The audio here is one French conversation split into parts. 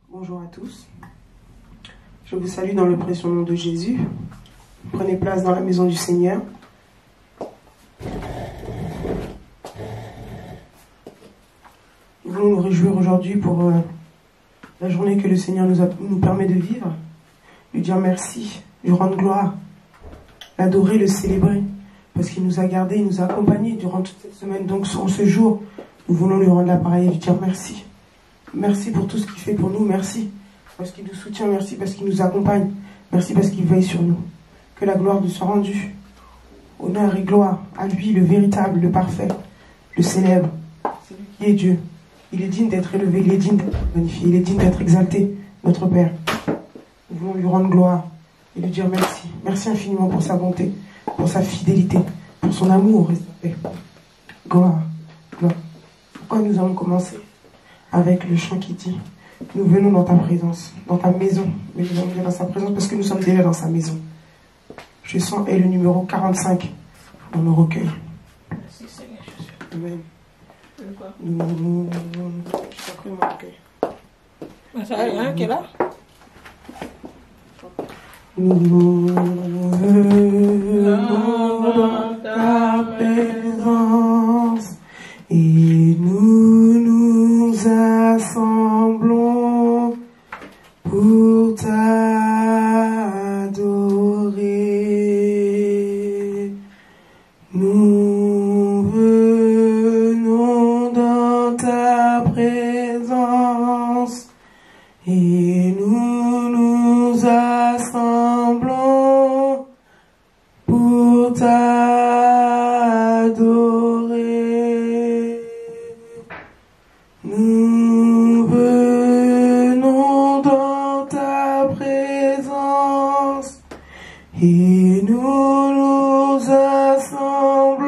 Bonjour à tous. Je vous salue dans le précieux nom de Jésus. Prenez place dans la maison du Seigneur. Nous voulons nous réjouir aujourd'hui pour la journée que le Seigneur nous permet de vivre. Lui dire merci, lui rendre gloire, l'adorer, le célébrer. Parce qu'il nous a gardés, il nous a accompagnés durant toute cette semaine. Donc en ce jour, nous voulons lui rendre l'appareil et lui dire merci. Merci pour tout ce qu'il fait pour nous. Merci parce qu'il nous soutient. Merci parce qu'il nous accompagne. Merci parce qu'il veille sur nous. Que la gloire nous soit rendue. Honneur et gloire à lui, le véritable, le parfait, le célèbre. C'est lui qui est Dieu. Il est digne d'être élevé, il est digne d'être magnifié, il est digne d'être exalté, notre Père. Nous voulons lui rendre gloire et lui dire merci. Merci infiniment pour sa bonté, pour sa fidélité, pour son amour et sa paix. Gloire, gloire. Pourquoi nous allons commencer avec le chant qui dit « Nous venons dans ta présence, dans ta maison. » Mais nous allons venir dans sa présence parce que nous sommes déjà dans sa maison. Je sens est le numéro 45 dans nos recueils. Merci Seigneur Jésus. Amen. Je crois. Je t'ai pris mon recueil. Ça a rien qui est là. Nous venons dans ta présence et nous nous assemblons pour t'adorer. Nous venons dans ta présence et nous nous assemblons pour t'adorer. Nous venons dans ta présence et nous nous assemblons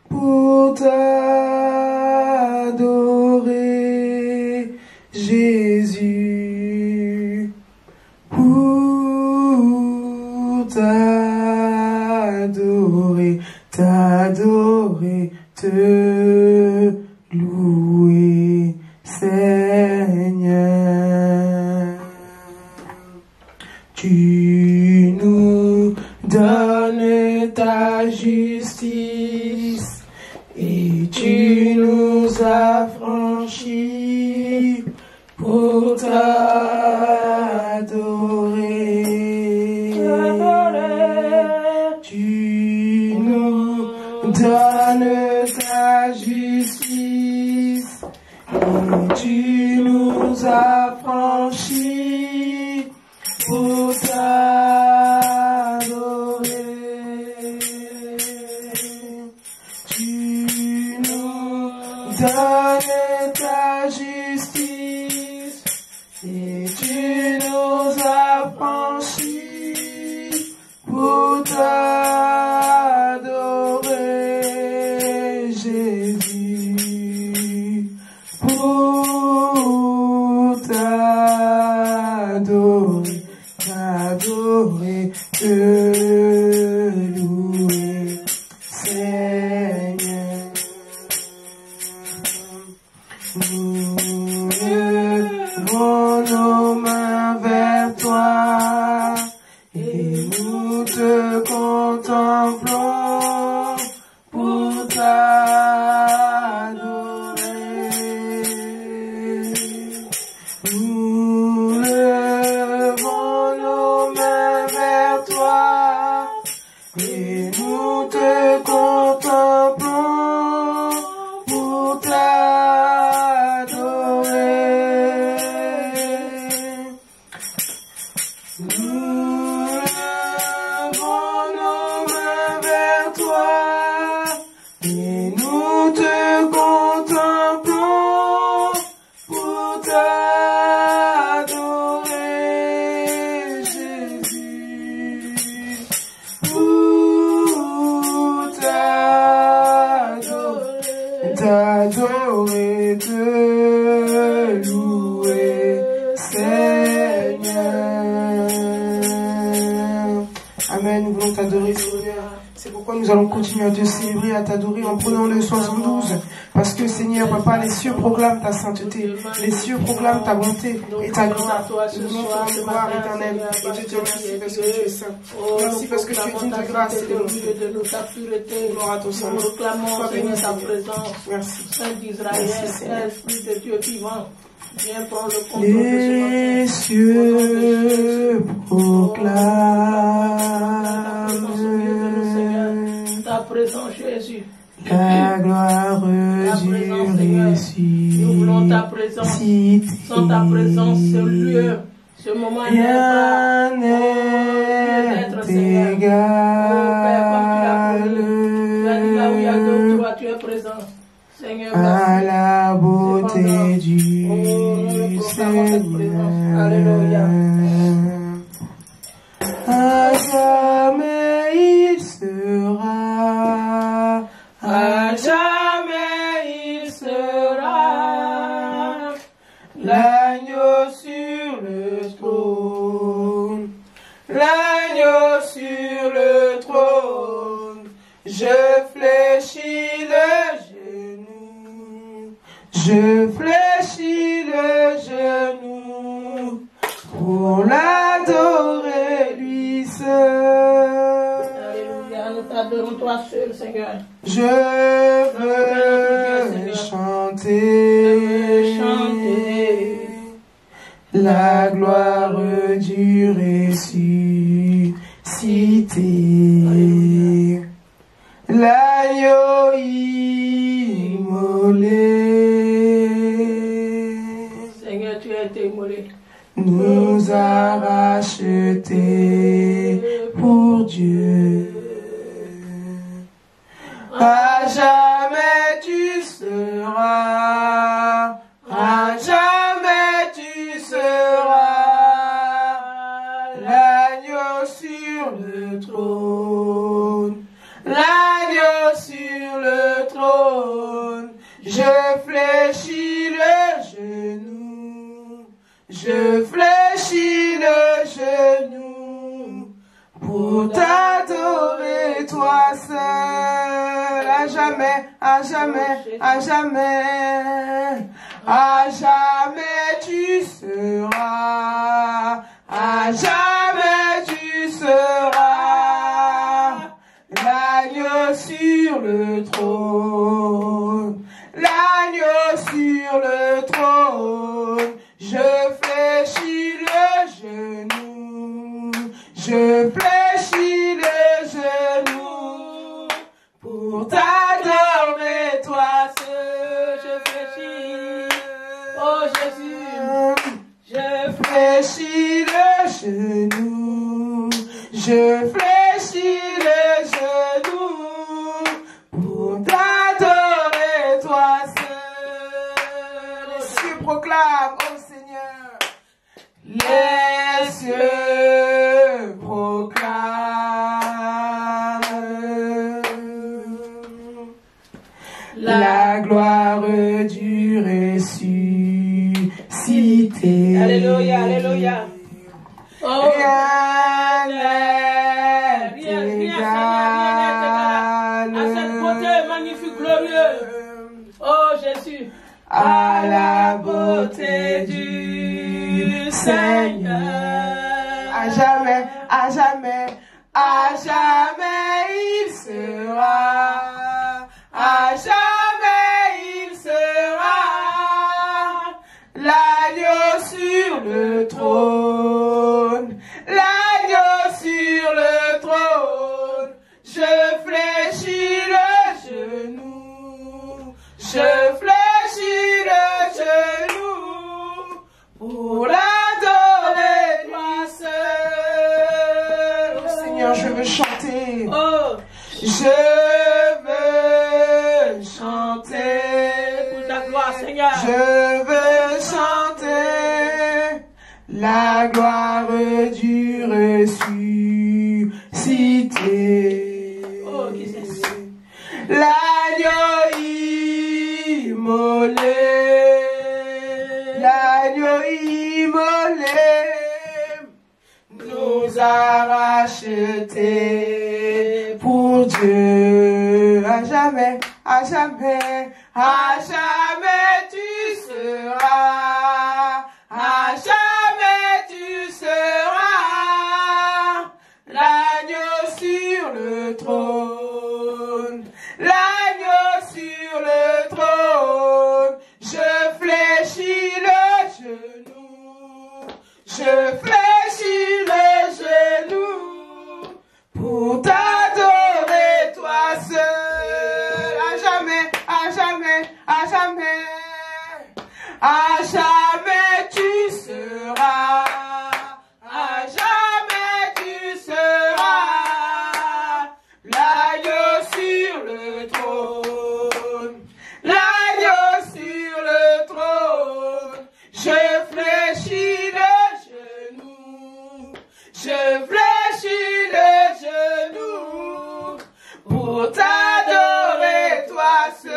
pour t'adorer, Jésus, pour t'adorer, t'adorer, te louer, Seigneur. Tu nous donnes ta justice et tu nous as franchis pour t'adorer. Tu nous donnes ta justice et tu nous as franchis pour t'adorer. Tu nous donnes ta justice et tu nous as franchis pour t'adorer, Jésus, pour t'adorer, t'adorer, te louer, Seigneur. Nous levons nos mains vers toi et nous te contemplons pour t'adorer. Nous levons nos mains vers toi et nous te contemplons pour t'adorer. Nous levons nos mains vers toi et nous te contemplons pour t'adorer, Jésus, pour t'adorer, t'adorer, te louer, Seigneur. Amen, nous voulons t'adorer, Seigneur. C'est pourquoi nous allons continuer à te célébrer, à t'adorer en prenant le 72. Parce que Seigneur, Papa, les cieux proclament ta sainteté, les cieux proclament ta bonté et ta gloire. Nous voulons te rendre gloire éternelle et te dire merci parce que tu es saint. Merci parce que tu es digne de grâce et de bonté. Gloire à ton Saint. Nous proclamons, Seigneur, ta présence. Merci. Saint d'Israël, Esprit de Dieu vivant, viens prendre le contrôle Les de ce cieux proclament ta présence, Jésus. la gloire du récit. Nous voulons ta présence. Sans ta présence, ce lieu, ce moment rien n'est égal tu es présent. Seigneur, à la beauté du Seigneur. Alléluia. À jamais il sera, à jamais il sera, l'agneau sur le trône, l'agneau sur le trône. Je fléchis le genou, je fléchis le genou pour l'adorer lui seul. Alléluia, nous t'adorons toi seul, Seigneur. Je veux chanter la gloire du ressuscité. L'agneau immolé. Seigneur, tu as été immolé. Nous a rachetés pour Dieu. À jamais tu seras, à jamais tu seras, l'agneau sur le trône, l'agneau sur le trône. Je fléchis le genou, je fléchis le genou pour t'adorer toi seul, à jamais, à jamais, à jamais, à jamais tu seras, à jamais tu seras, l'agneau sur le trône, l'agneau sur le trône. Je fléchis le genou, je fléchis le genou pour t'adorer toi seul. Je fléchis, oh Jésus, je fléchis le genou, je fléchis le genou pour t'adorer toi seul. Les cieux proclament, oh Seigneur, les cieux proclament la gloire du ressuscité. Alléluia, alléluia. Oh, rien n'est égal à cette beauté magnifique, glorieuse. Oh Jésus, à la beauté du Seigneur. À jamais, à jamais, à jamais il sera, à jamais il sera, l'agneau sur le trône, l'agneau sur le trône. Je fléchis le genou, je fléchis le genou pour l'adorer toi seul. Oh Seigneur, je veux chanter. oh, Je veux chanter pour ta gloire, Seigneur. Je veux chanter la gloire du ressuscité. Oh, qui c'est ça? L'agneau immolé, l'agneau immolé nous a rachetés pour Dieu. À jamais, à jamais, à jamais tu seras, à jamais tu seras, l'agneau sur le trône, l'agneau sur le trône, je fléchis le genou, je fléchis le genou, pour t'adorer toi seul, à jamais, à jamais, à jamais, à jamais tu seras, à jamais tu seras, l'agneau sur le trône, l'agneau sur le trône, je fléchis le genou, je fléchis le genou, pour t'adorer toi seul.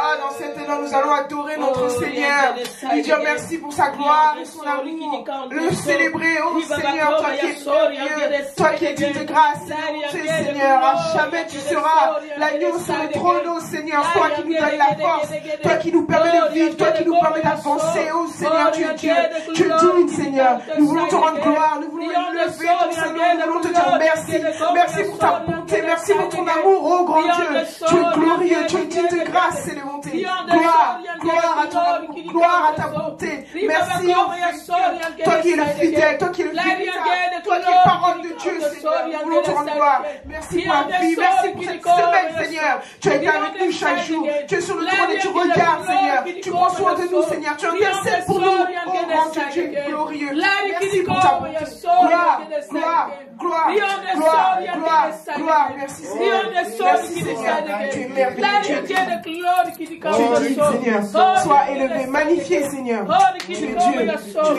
Ah, dans cet élan, nous allons adorer notre Seigneur, lui dire merci pour sa gloire et son amour, le célébrer, oh Seigneur, toi qui es merveilleux, toi qui es digne de grâce et de bonté, Seigneur, à jamais tu seras l'agneau sur le trône, oh Seigneur, toi qui nous donnes la force, toi qui nous permets de vivre, toi qui nous permets d'avancer, oh Seigneur, tu es Dieu, tu es digne, Seigneur, nous voulons te rendre gloire, nous voulons lever ton Seigneur, nous voulons te dire merci, merci pour ta bonté, merci pour ton amour, oh grand Dieu, tu es glorieux, tu es digne de grâce et de bonté, gloire, gloire à ton amour, gloire à ta bonté, merci, oh Seigneur, toi qui es le fidèle, toi qui es le véritable, toi qui es parole de Dieu, Seigneur, nous voulons te rendre gloire, merci pour la vie, merci pour cette semaine, Seigneur, tu as été avec nous chaque jour, tu es sur le trône et tu regardes, Seigneur, tu prends soin de nous, Seigneur, tu intercèdes pour nous, oh grand Dieu, tu es glorieux, merci pour ta bonté, gloire, gloire, gloire, gloire, gloire, gloire, merci Seigneur, merci Seigneur, tu es merveilleux, tu es digne, Seigneur, sois élevé, magnifié Seigneur, tu es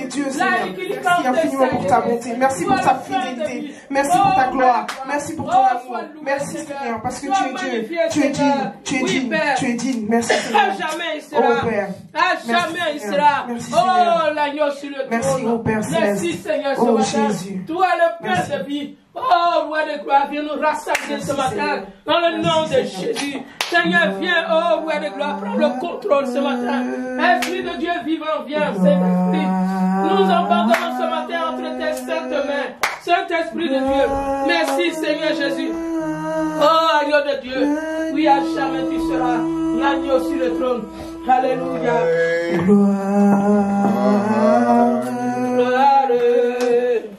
Dieu Seigneur, merci infiniment pour ta bonté, merci pour ta fidélité, merci pour ta gloire, merci pour ton amour, merci Seigneur, parce que tu es Dieu, tu es digne, tu es digne, tu es digne, merci Seigneur, à jamais il sera, oh Père, à jamais il sera, oh l'agneau sur le trône, merci oh Père Céleste, merci Seigneur ce oh matin, Jésus, toi le Père de vie, oh roi de gloire, viens nous rassembler ce matin, dans le nom de Jésus, Seigneur viens, oh roi de gloire, prends le contrôle ce matin, Esprit de Dieu vivant, viens, Saint-Esprit, nous abandonnons ce matin entre tes saintes mains, Saint-Esprit de Dieu, merci Seigneur Jésus, oh agneau de Dieu, oui à jamais tu seras l'agneau sur le trône, alléluia, gloire, gloire,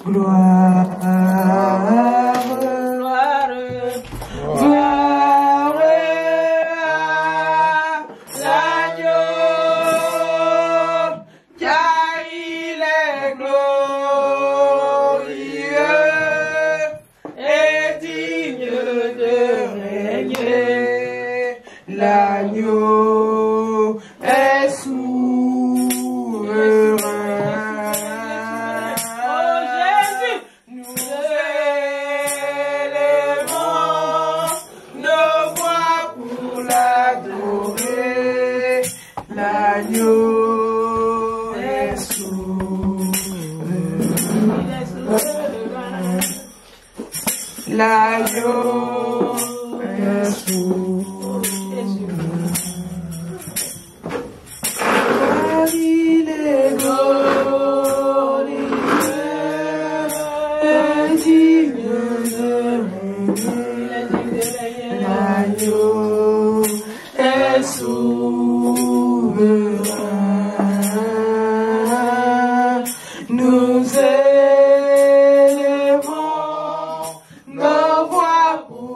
gloire, gloire à l'agneau, car il est glorieux et digne de régner. L'agneau est souverain. oh Jésus, Nous élevons nos voix pour l'adorer. L'agneau est souverain. L'agneau est souverain. Car il est glorieux et digne de régner. L'agneau est souverain. Nous élevons nos voix pour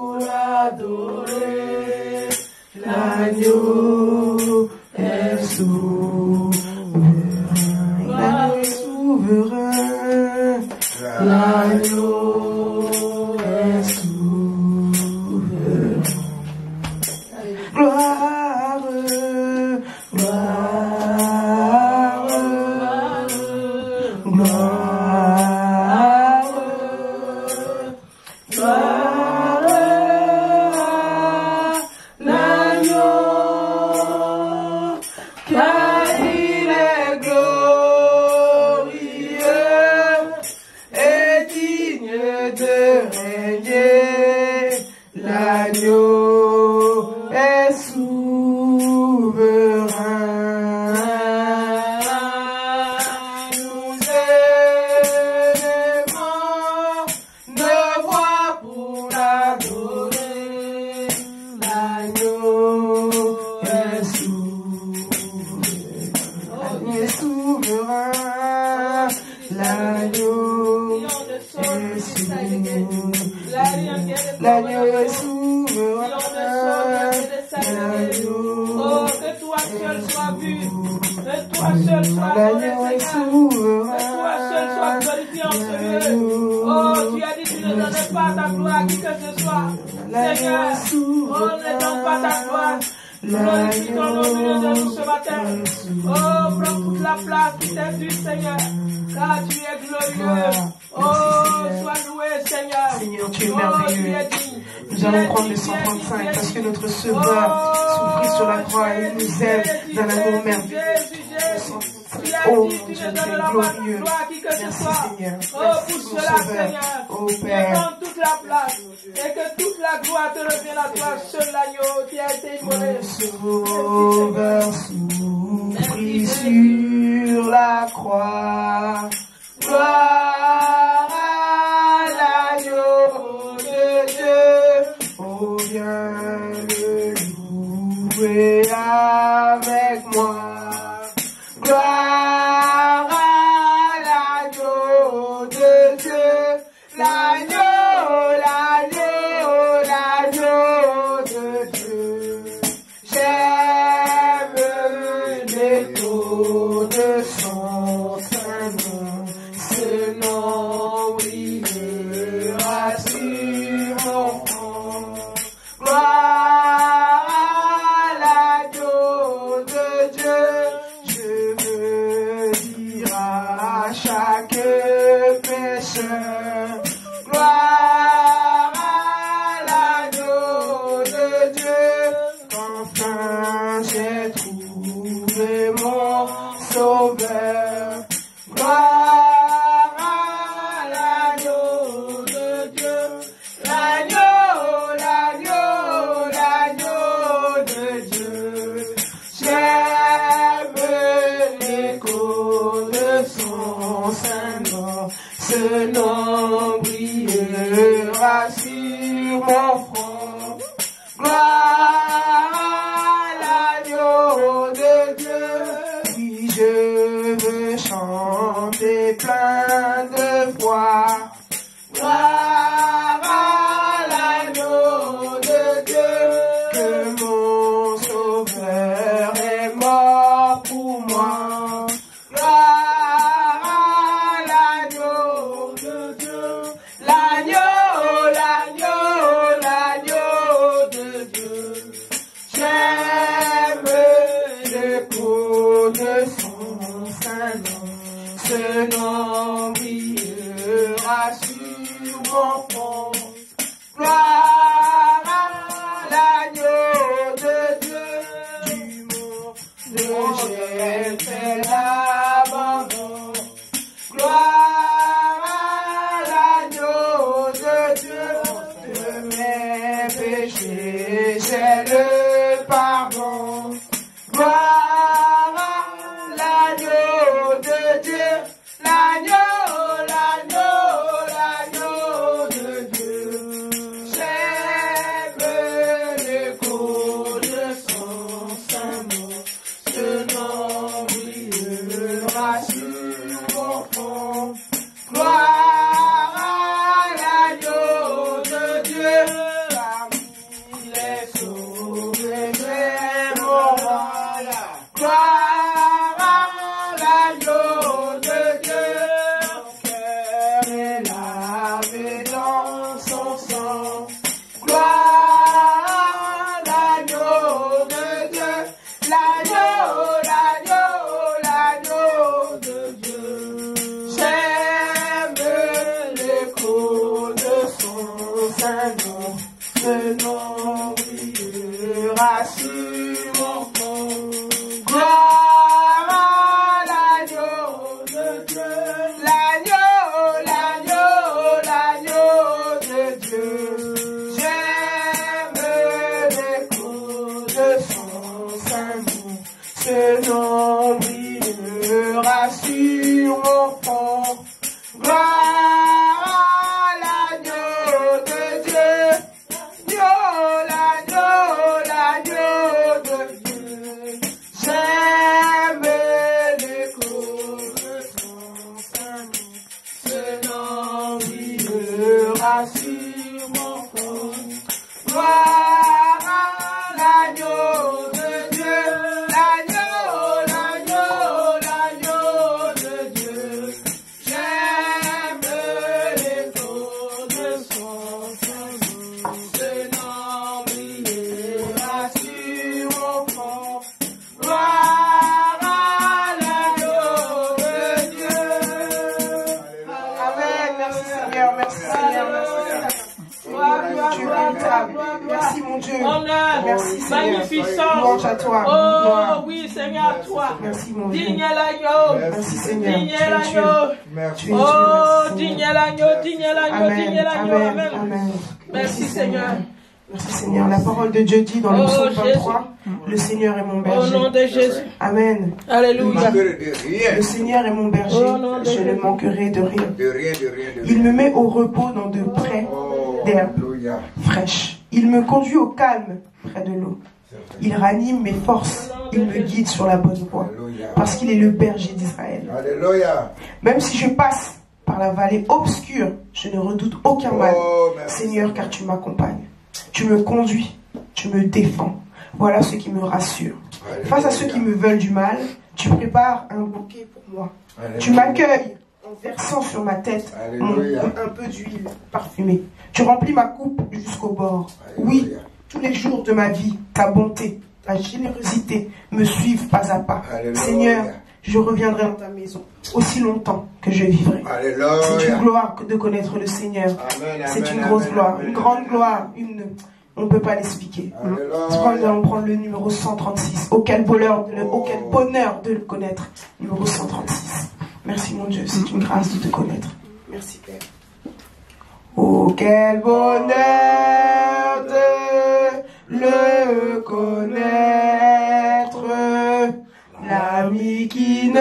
L'agneau est souverain. Oh, que toi seul sois vu. Que toi seul sois L'agneau est souverain. Que toi seul sois glorifié en ce lieu. Oh, tu as dit que tu ne donnais pas ta gloire à qui que ce soit. Seigneur, oh, ne donne pas ta gloire. Glorifie ton nom au milieu de nous ce matin. Oh, prends toute la place qui t'est due, Seigneur. Car tu es glorieux. Oh, sois loué, Seigneur. Seigneur, tu es merveilleux. Nous allons prendre le 135 parce que notre Sauveur souffrit sur la croix et il nous aime d'un amour merveilleux. Oh, Dieu, tu es glorieux. Merci, Seigneur. Oh, pour cela, Seigneur, oh, tu prends toute la place et que toute la gloire te revienne à toi, seul l'agneau qui a été immolé. Sauveur souffrit sur la croix. Gloire à l'agneau de Dieu. Oh, viens le louer avec moi. Gloire à l'agneau de Dieu. L'agneau, l'agneau, l'agneau de Dieu. J'aime l'écho de son saint nom. Ce nom brillera sur mon front. Gloire à l'agneau de Dieu. Je veux dire à chaque pécheur. Gloire à l'agneau de Dieu. Qu'enfin j'ai trouvé mon Sauveur. Gloire à l'agneau de Dieu. L'agneau, l'agneau, l'agneau de Dieu. J'aime l'écho de son saint nom. Ce nom brillera sur mon front. Gloire à l'agneau de Dieu. Oui, je veux chanter plein de foi. Gloire à l'agneau de Dieu. Que mon Sauveur est mort pour moi. Gloire à l'agneau de Dieu. L'agneau, l'agneau, l'agneau de Dieu. J'aime l'écho de son saint nom. Ce nom brillera sur mon front. Gloire à l'agneau de Dieu. Du monde j'ai fait l'abandon. Gloire à l'agneau de Dieu. De mes péchés j'ai le pardon. Gloire à l'agneau de Dieu. L'agneau, l'agneau, l'agneau de Dieu. J'aime l'écho de son saint nom. Ce nom brillera sur mon front. Gloire à l'agneau de Dieu. Parmi les sauvés, j'ai mon roi. Gloire à l'agneau de Dieu. Mon cœur est lavé dans son sang. Gloire à l'agneau de Dieu. L'agneau, l'agneau, l'agneau de Dieu. J'aime l'écho de son saint nom. Ce nom brillera sur mon front. Gloire à l'agneau de Dieu. L'agneau, l'agneau, l'agneau de Dieu. J'aime l'écho de son saint nom. Ce nom brillera sur mon front. Gloire à l'agneau de Dieu. L'agneau, l'agneau de Dieu. J'aime l'écho de son saint nom. Ce nom brillera magnificence. Louange à toi. Oh oui, Seigneur, à toi. Merci, mon Dieu. Digne l'agneau. Merci, Seigneur. Digne l'agneau. Tu es Dieu. Oh, digne l'agneau, digne l'agneau, Amen. digne l'agneau. Amen. Amen. Amen. Merci, Seigneur. Merci, Seigneur. La parole de Dieu dit dans le psaume 23, le Seigneur est mon Au berger. nom de Jésus. Amen. Alléluia. Le Seigneur est mon berger. Je ne manquerai de rien. Il me met au repos dans de près d'herbes fraîches. Il me conduit au calme près de l'eau. Il ranime mes forces. Il me guide sur la bonne voie. Parce qu'il est le berger d'Israël. Même si je passe par la vallée obscure, je ne redoute aucun mal. Seigneur, car tu m'accompagnes. Tu me conduis. Tu me défends. Voilà ce qui me rassure. Face à ceux qui me veulent du mal, tu prépares un bouquet pour moi. Tu m'accueilles en versant sur ma tête un peu d'huile parfumée. Tu remplis ma coupe jusqu'au bord. Oui, tous les jours de ma vie, ta bonté, ta générosité me suivent pas à pas. Seigneur, je reviendrai dans ta maison aussi longtemps que je vivrai. C'est une gloire de connaître le Seigneur. C'est une grosse gloire, une grande gloire. On ne peut pas l'expliquer. C'est pourquoi nous allons prendre le numéro 136. Auquel bonheur de le connaître. Numéro 136. Merci mon Dieu, c'est une grâce de te connaître. Merci Père. Oh, quel bonheur de le connaître, l'ami qui ne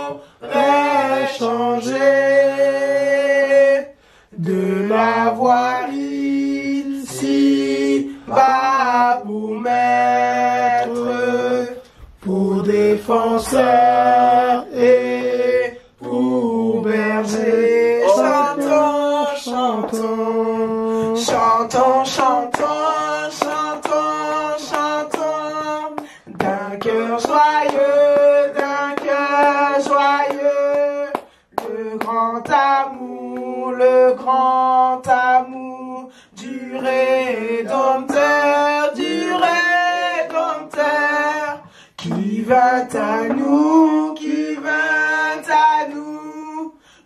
saurait changer, de l'avoir ici bas pour maître, pour défenseur et pour berger. Chantons, chantons, chantons, chantons, chantons, chantons, d'un cœur joyeux, le grand amour du Rédempteur, qui vint à nous,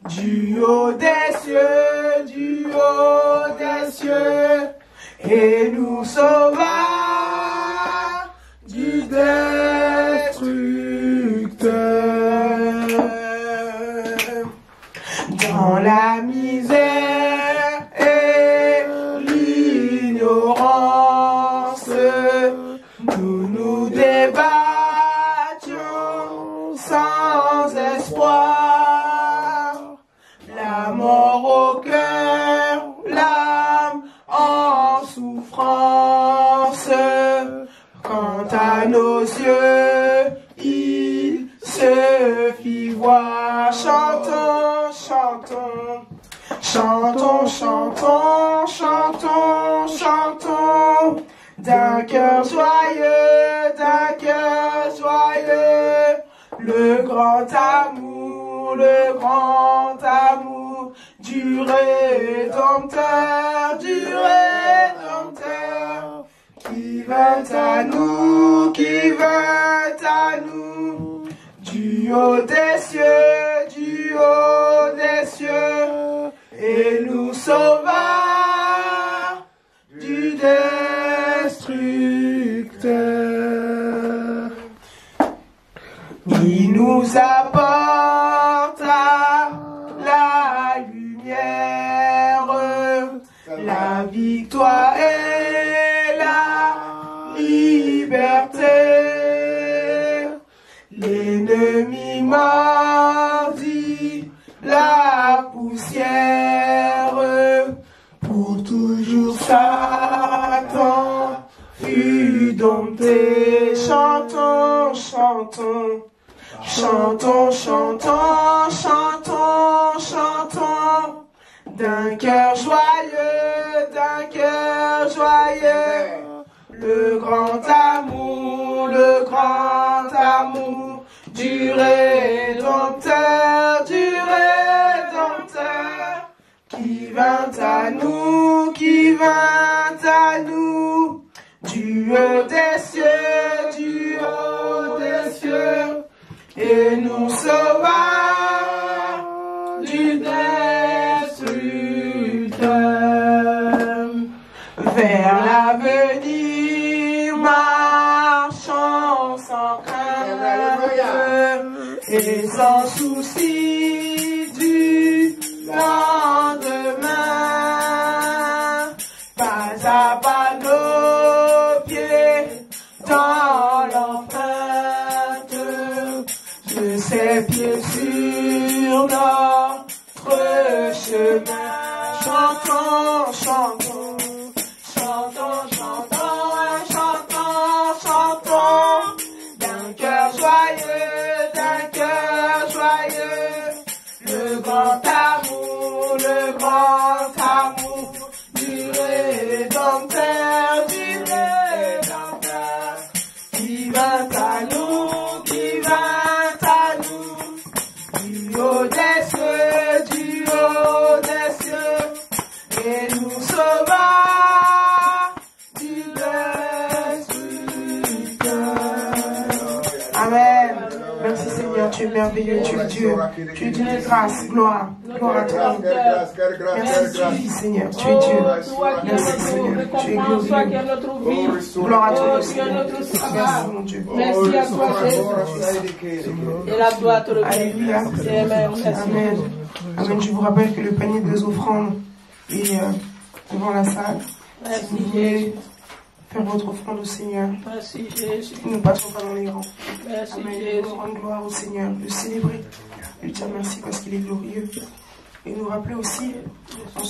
du haut des cieux, et nous sauva du destructeur. Dans la misère et l'ignorance, nous nous débattions sans espoir, la mort au cœur, l'âme en souffrance. Quant à nos yeux, il se fit voir. Chantons, chantons, chantons, chantons, chantons, chantons, d'un cœur joyeux, le grand amour du Rédempteur, qui vint à nous, du haut des cieux, et nous sauva du destructeur. Il nous apporta la lumière, la victoire et la liberté. L'ennemi mordit la poussière, pour toujours Satan fut dompté. Chantons, chantons, chantons, chantons, chantons, chantons, d'un cœur joyeux, le grand amour du Rédempteur, qui vint à nous, du haut des cieux, et nous sauva du destructeur. Vers l'avenir et sans souci du lendemain. Pas à pas nos pieds dans l'empreinte de ses pieds sur notre chemin. Chantons, chantons, chantons, chantons, chantons, chantons, d'un cœur joyeux, le grand amour du Rédempteur, qui vint à nous, du haut des cieux, et nous sauva du destructeur. Amen. Merci Seigneur, tu es merveilleux, tu es Dieu. Tu es Dieu de grâce, gloire à toi. Merci Seigneur, tu es Dieu. Merci Seigneur, tu es glorieux. Gloire à toi Seigneur. Merci mon Dieu. Merci à toi Jésus. Et la gloire te revient. Alléluia. Amen. Amen. Je vous rappelle que le panier des offrandes est devant la salle. Si vous voulez faire votre offrande au Seigneur. Merci Jésus. Nous ne passons pas dans les rangs. Merci Amen. Jésus. Nous rendre gloire au Seigneur, le célébrer, lui dire merci parce qu'il est glorieux. Et nous rappeler aussi en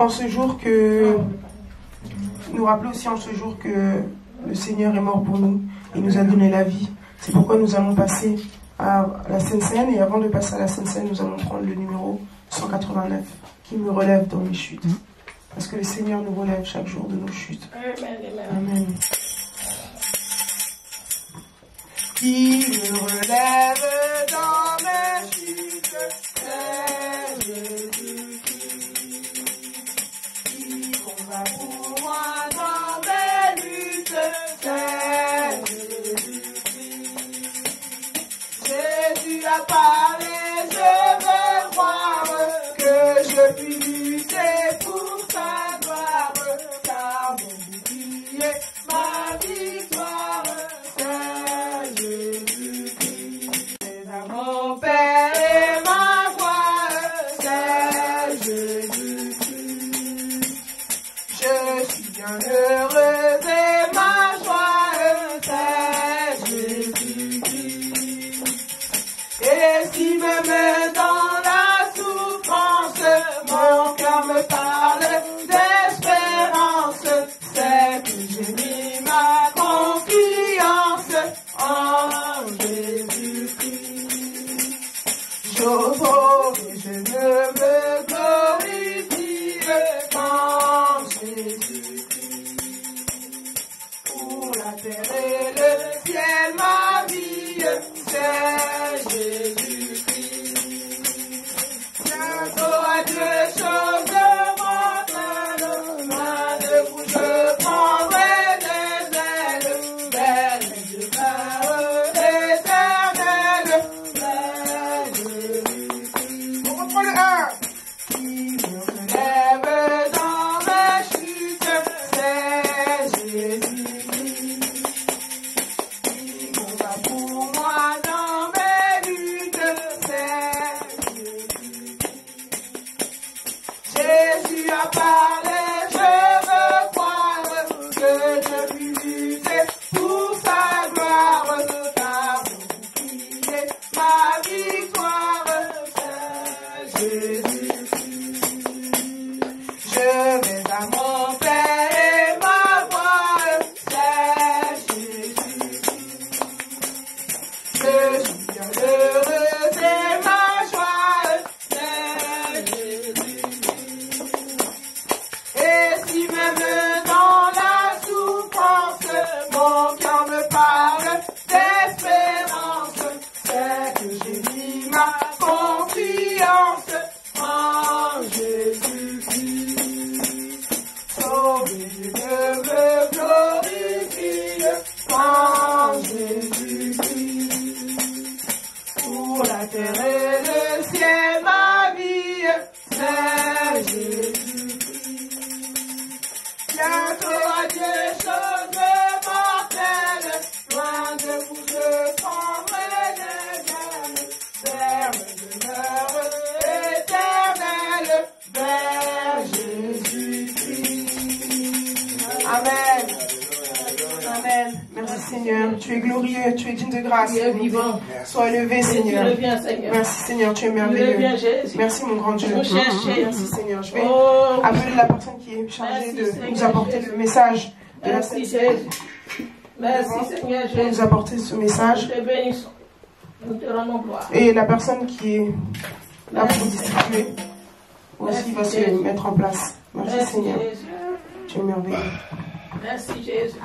ce jour que le Seigneur est mort pour nous. Il nous a donné la vie. C'est pourquoi nous allons passer à la Sainte Seine. Et avant de passer à la Sainte Seine, nous allons prendre le numéro 189 qui me relève dans mes chutes. Parce que le Seigneur nous relève chaque jour de nos chutes. Amen. Qui me relève dans mes chutes, c'est Jésus-Christ. Qui combat pour moi dans mes luttes, c'est Jésus-Christ. Jésus a parlé, je veux croire que je puis lutter pour sa gloire, car mon bouclier, ma victoire, c'est Jésus-Christ. C'est à mon Père et ma gloire, c'est Jésus-Christ. Je suis bien heureuse et ma joie, c'est Jésus-Christ. Et si même dans la souffrance, mon cœur me parle d'espérance, c'est que j'ai mis ma confiance en Jésus-Christ. J'ose et je ne me glorifie qu'en Jésus-Christ. Pour la terre et le ciel, ma vie, c'est Jésus-Christ. Bientôt à Dieu, chose mortelle, loin de vous je prendrai des ailes, vers les demeures éternelles, vers Jésus-Christ. On reprend le 1. Qui me relève dans mes chutes, c'est Jésus-Christ. Qui combat pour moi dans mes luttes, c'est Jésus-Christ. Jésus a parlé, je veux croire que je puis lutter pour sa gloire, car mon bouclier, ma victoire, c'est Jésus-Christ. Je vais à mon Père et ma voix, c'est Jésus-Christ. Je suis bien heureuse et ma joie, c'est Jésus-Christ. Et si même dans la souffrance, mon cœur me parle d'espérance, c'est que j'ai mis ma confiance en Jésus-Christ. Sauvé, je me glorifie en Jésus-Christ. Pour Seigneur. Tu es glorieux, tu es digne de grâce. Tu es vivant. Sois élevé, Seigneur. Tu reviens, Seigneur. Merci, Seigneur, tu es Tu merveilleux. reviens, Jésus. Merci, mon grand Dieu. Nous chercher. Merci, Seigneur. Je vais Oh, appeler la personne qui est chargée merci, de Seigneur nous apporter Jésus. le message de la merci, Sainte Jésus. Merci, Seigneur pour nous Jésus. apporter ce message. Nous te bénissons. Nous te rendons gloire. Et la personne qui est là pour Merci. distribuer aussi va se Jésus. mettre en place. Merci, Merci, Seigneur. Jésus. Tu es merveilleux. Merci, Jésus.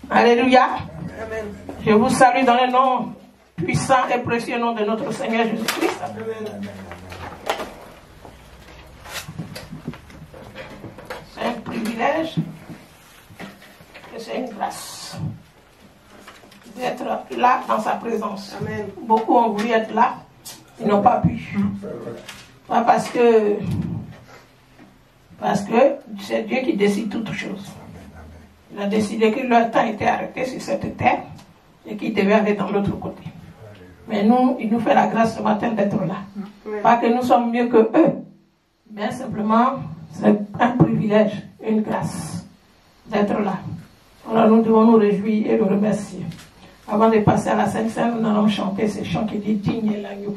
Alléluia. Amen. Je vous salue dans le nom puissant et précieux nom de notre Seigneur Jésus-Christ. C'est un privilège et c'est une grâce d'être là dans sa présence. Amen. Beaucoup ont voulu être là, ils n'ont pas pu. Pas parce que c'est Dieu qui décide toutes choses. Il a décidé que leur temps était arrêté sur cette terre et qu'ils devaient aller dans l'autre côté. Mais nous, il nous fait la grâce ce matin d'être là. Pas que nous sommes mieux que eux, mais simplement c'est un privilège, une grâce d'être là. Alors nous devons nous réjouir et le remercier. Avant de passer à la Sainte Seine, nous allons chanter ce chant qui dit Digne est l'agneau.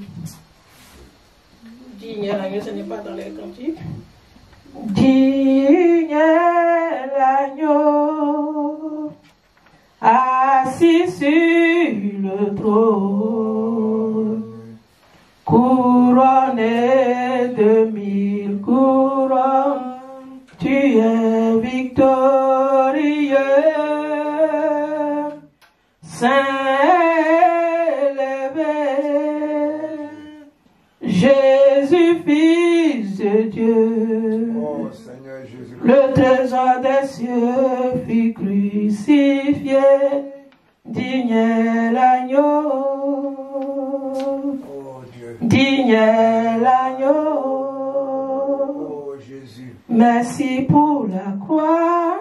Digne est l'agneau, ce n'est pas dans les cantiques. Digne est l'agneau, assis sur le trône, couronné de 1000 couronnes, tu es victorieux, saint élevé, Jésus, Fils de Dieu. Oh, Seigneur Jésus. Le trésor des cieux fut crucifié, digne est l'agneau, Oh Dieu. digne est l'agneau. Oh Jésus. Merci pour la croix,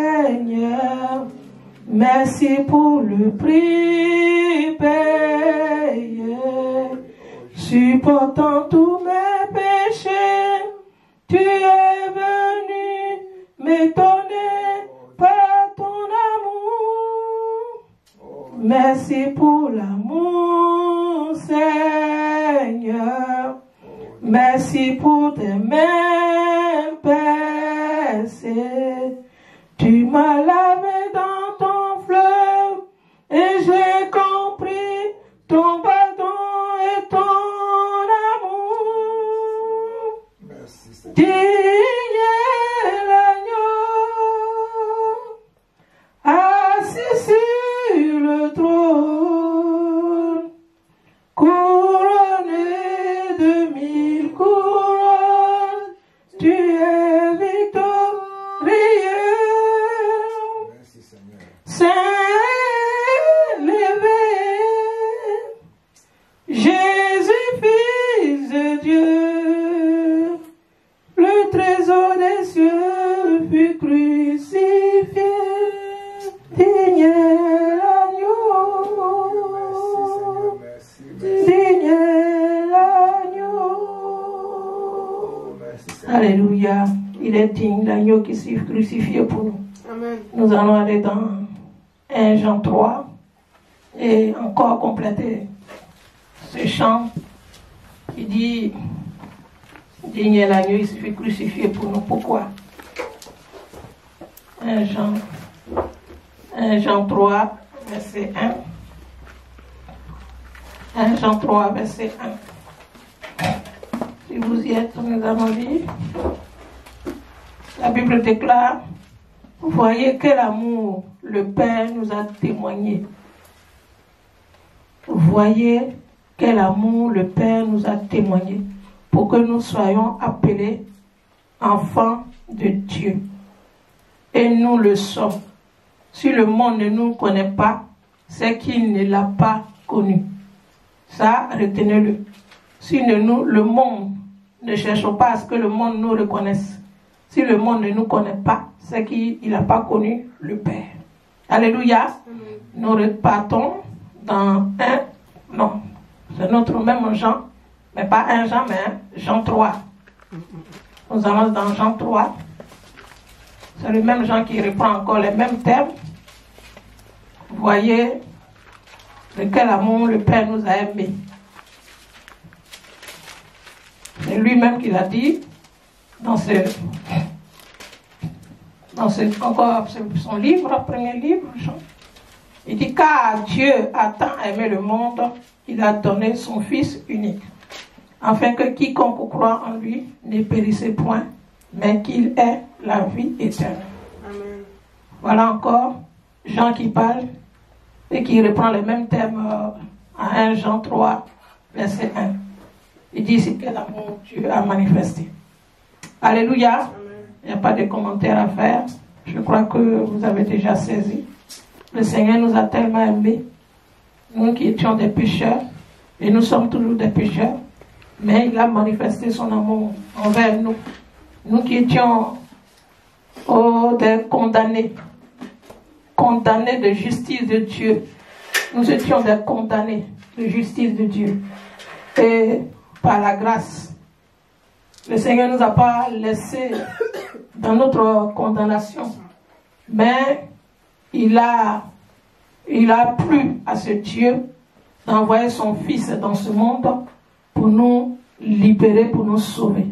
Seigneur. Merci pour le prix payé, supportant tous mes péchés. Tu es venu m'étonner par ton amour. Merci pour l'amour, Seigneur. Merci pour tes mains percées. Tu m'as lavé dans ton fleuve et j'ai compris ton pardon et ton amour. Merci Seigneur. Digne est l'agneau, assis sur le trône, couronné de 1000 couronnes, tu es victorieux, Merci Seigneur. saint élevé, Jésus, Fils de Dieu. Le trésor des cieux fut crucifié, digne est l'agneau, Merci Seigneur. Merci. digne est l'agneau. Merci Seigneur. Alléluia, il est digne l'agneau qui s'est crucifié pour nous. Amen. Nous allons aller dans 1 Jean 3 et encore compléter ce chant qui dit digne est l'agneau, il se fait crucifier pour nous. Pourquoi? 1 Jean 3, verset 1. 1 Jean 3, verset 1. Si vous y êtes, nous allons lire. La Bible déclare: voyez quel amour le Père nous a témoigné. Voyez quel amour le Père nous a témoigné pour que nous soyons appelés enfants de Dieu. Et nous le sommes. Si le monde ne nous connaît pas, c'est qu'il ne l'a pas connu. Ça, retenez-le. Si le monde ne cherche pas à ce que le monde nous reconnaisse, si le monde ne nous connaît pas, c'est qu'il n'a pas connu le Père. Alléluia. Nous repartons dans c'est notre même Jean, mais pas un Jean, mais Jean 3. Nous allons dans Jean 3. C'est le même Jean qui reprend encore les mêmes termes, voyez de quel amour le Père nous a aimés. C'est lui-même qui l'a dit dans son livre, premier livre. Il dit, car Dieu a tant aimé le monde, il a donné son Fils unique, afin que quiconque croit en lui ne périsse point, mais qu'il ait la vie éternelle. Amen. Voilà encore Jean qui parle et qui reprend les mêmes thèmes à 1 Jean 3, verset 1. Il dit c'est quel amour Dieu a manifesté. Alléluia. Amen. Il n'y a pas de commentaires à faire. Je crois que vous avez déjà saisi. Le Seigneur nous a tellement aimés, nous qui étions des pécheurs, et nous sommes toujours des pécheurs, mais il a manifesté son amour envers nous. Nous qui étions des condamnés de justice de Dieu. Nous étions des condamnés de justice de Dieu. Et par la grâce, le Seigneur ne nous a pas laissés dans notre condamnation, mais il a plu à ce Dieu d'envoyer son Fils dans ce monde pour nous libérer, pour nous sauver.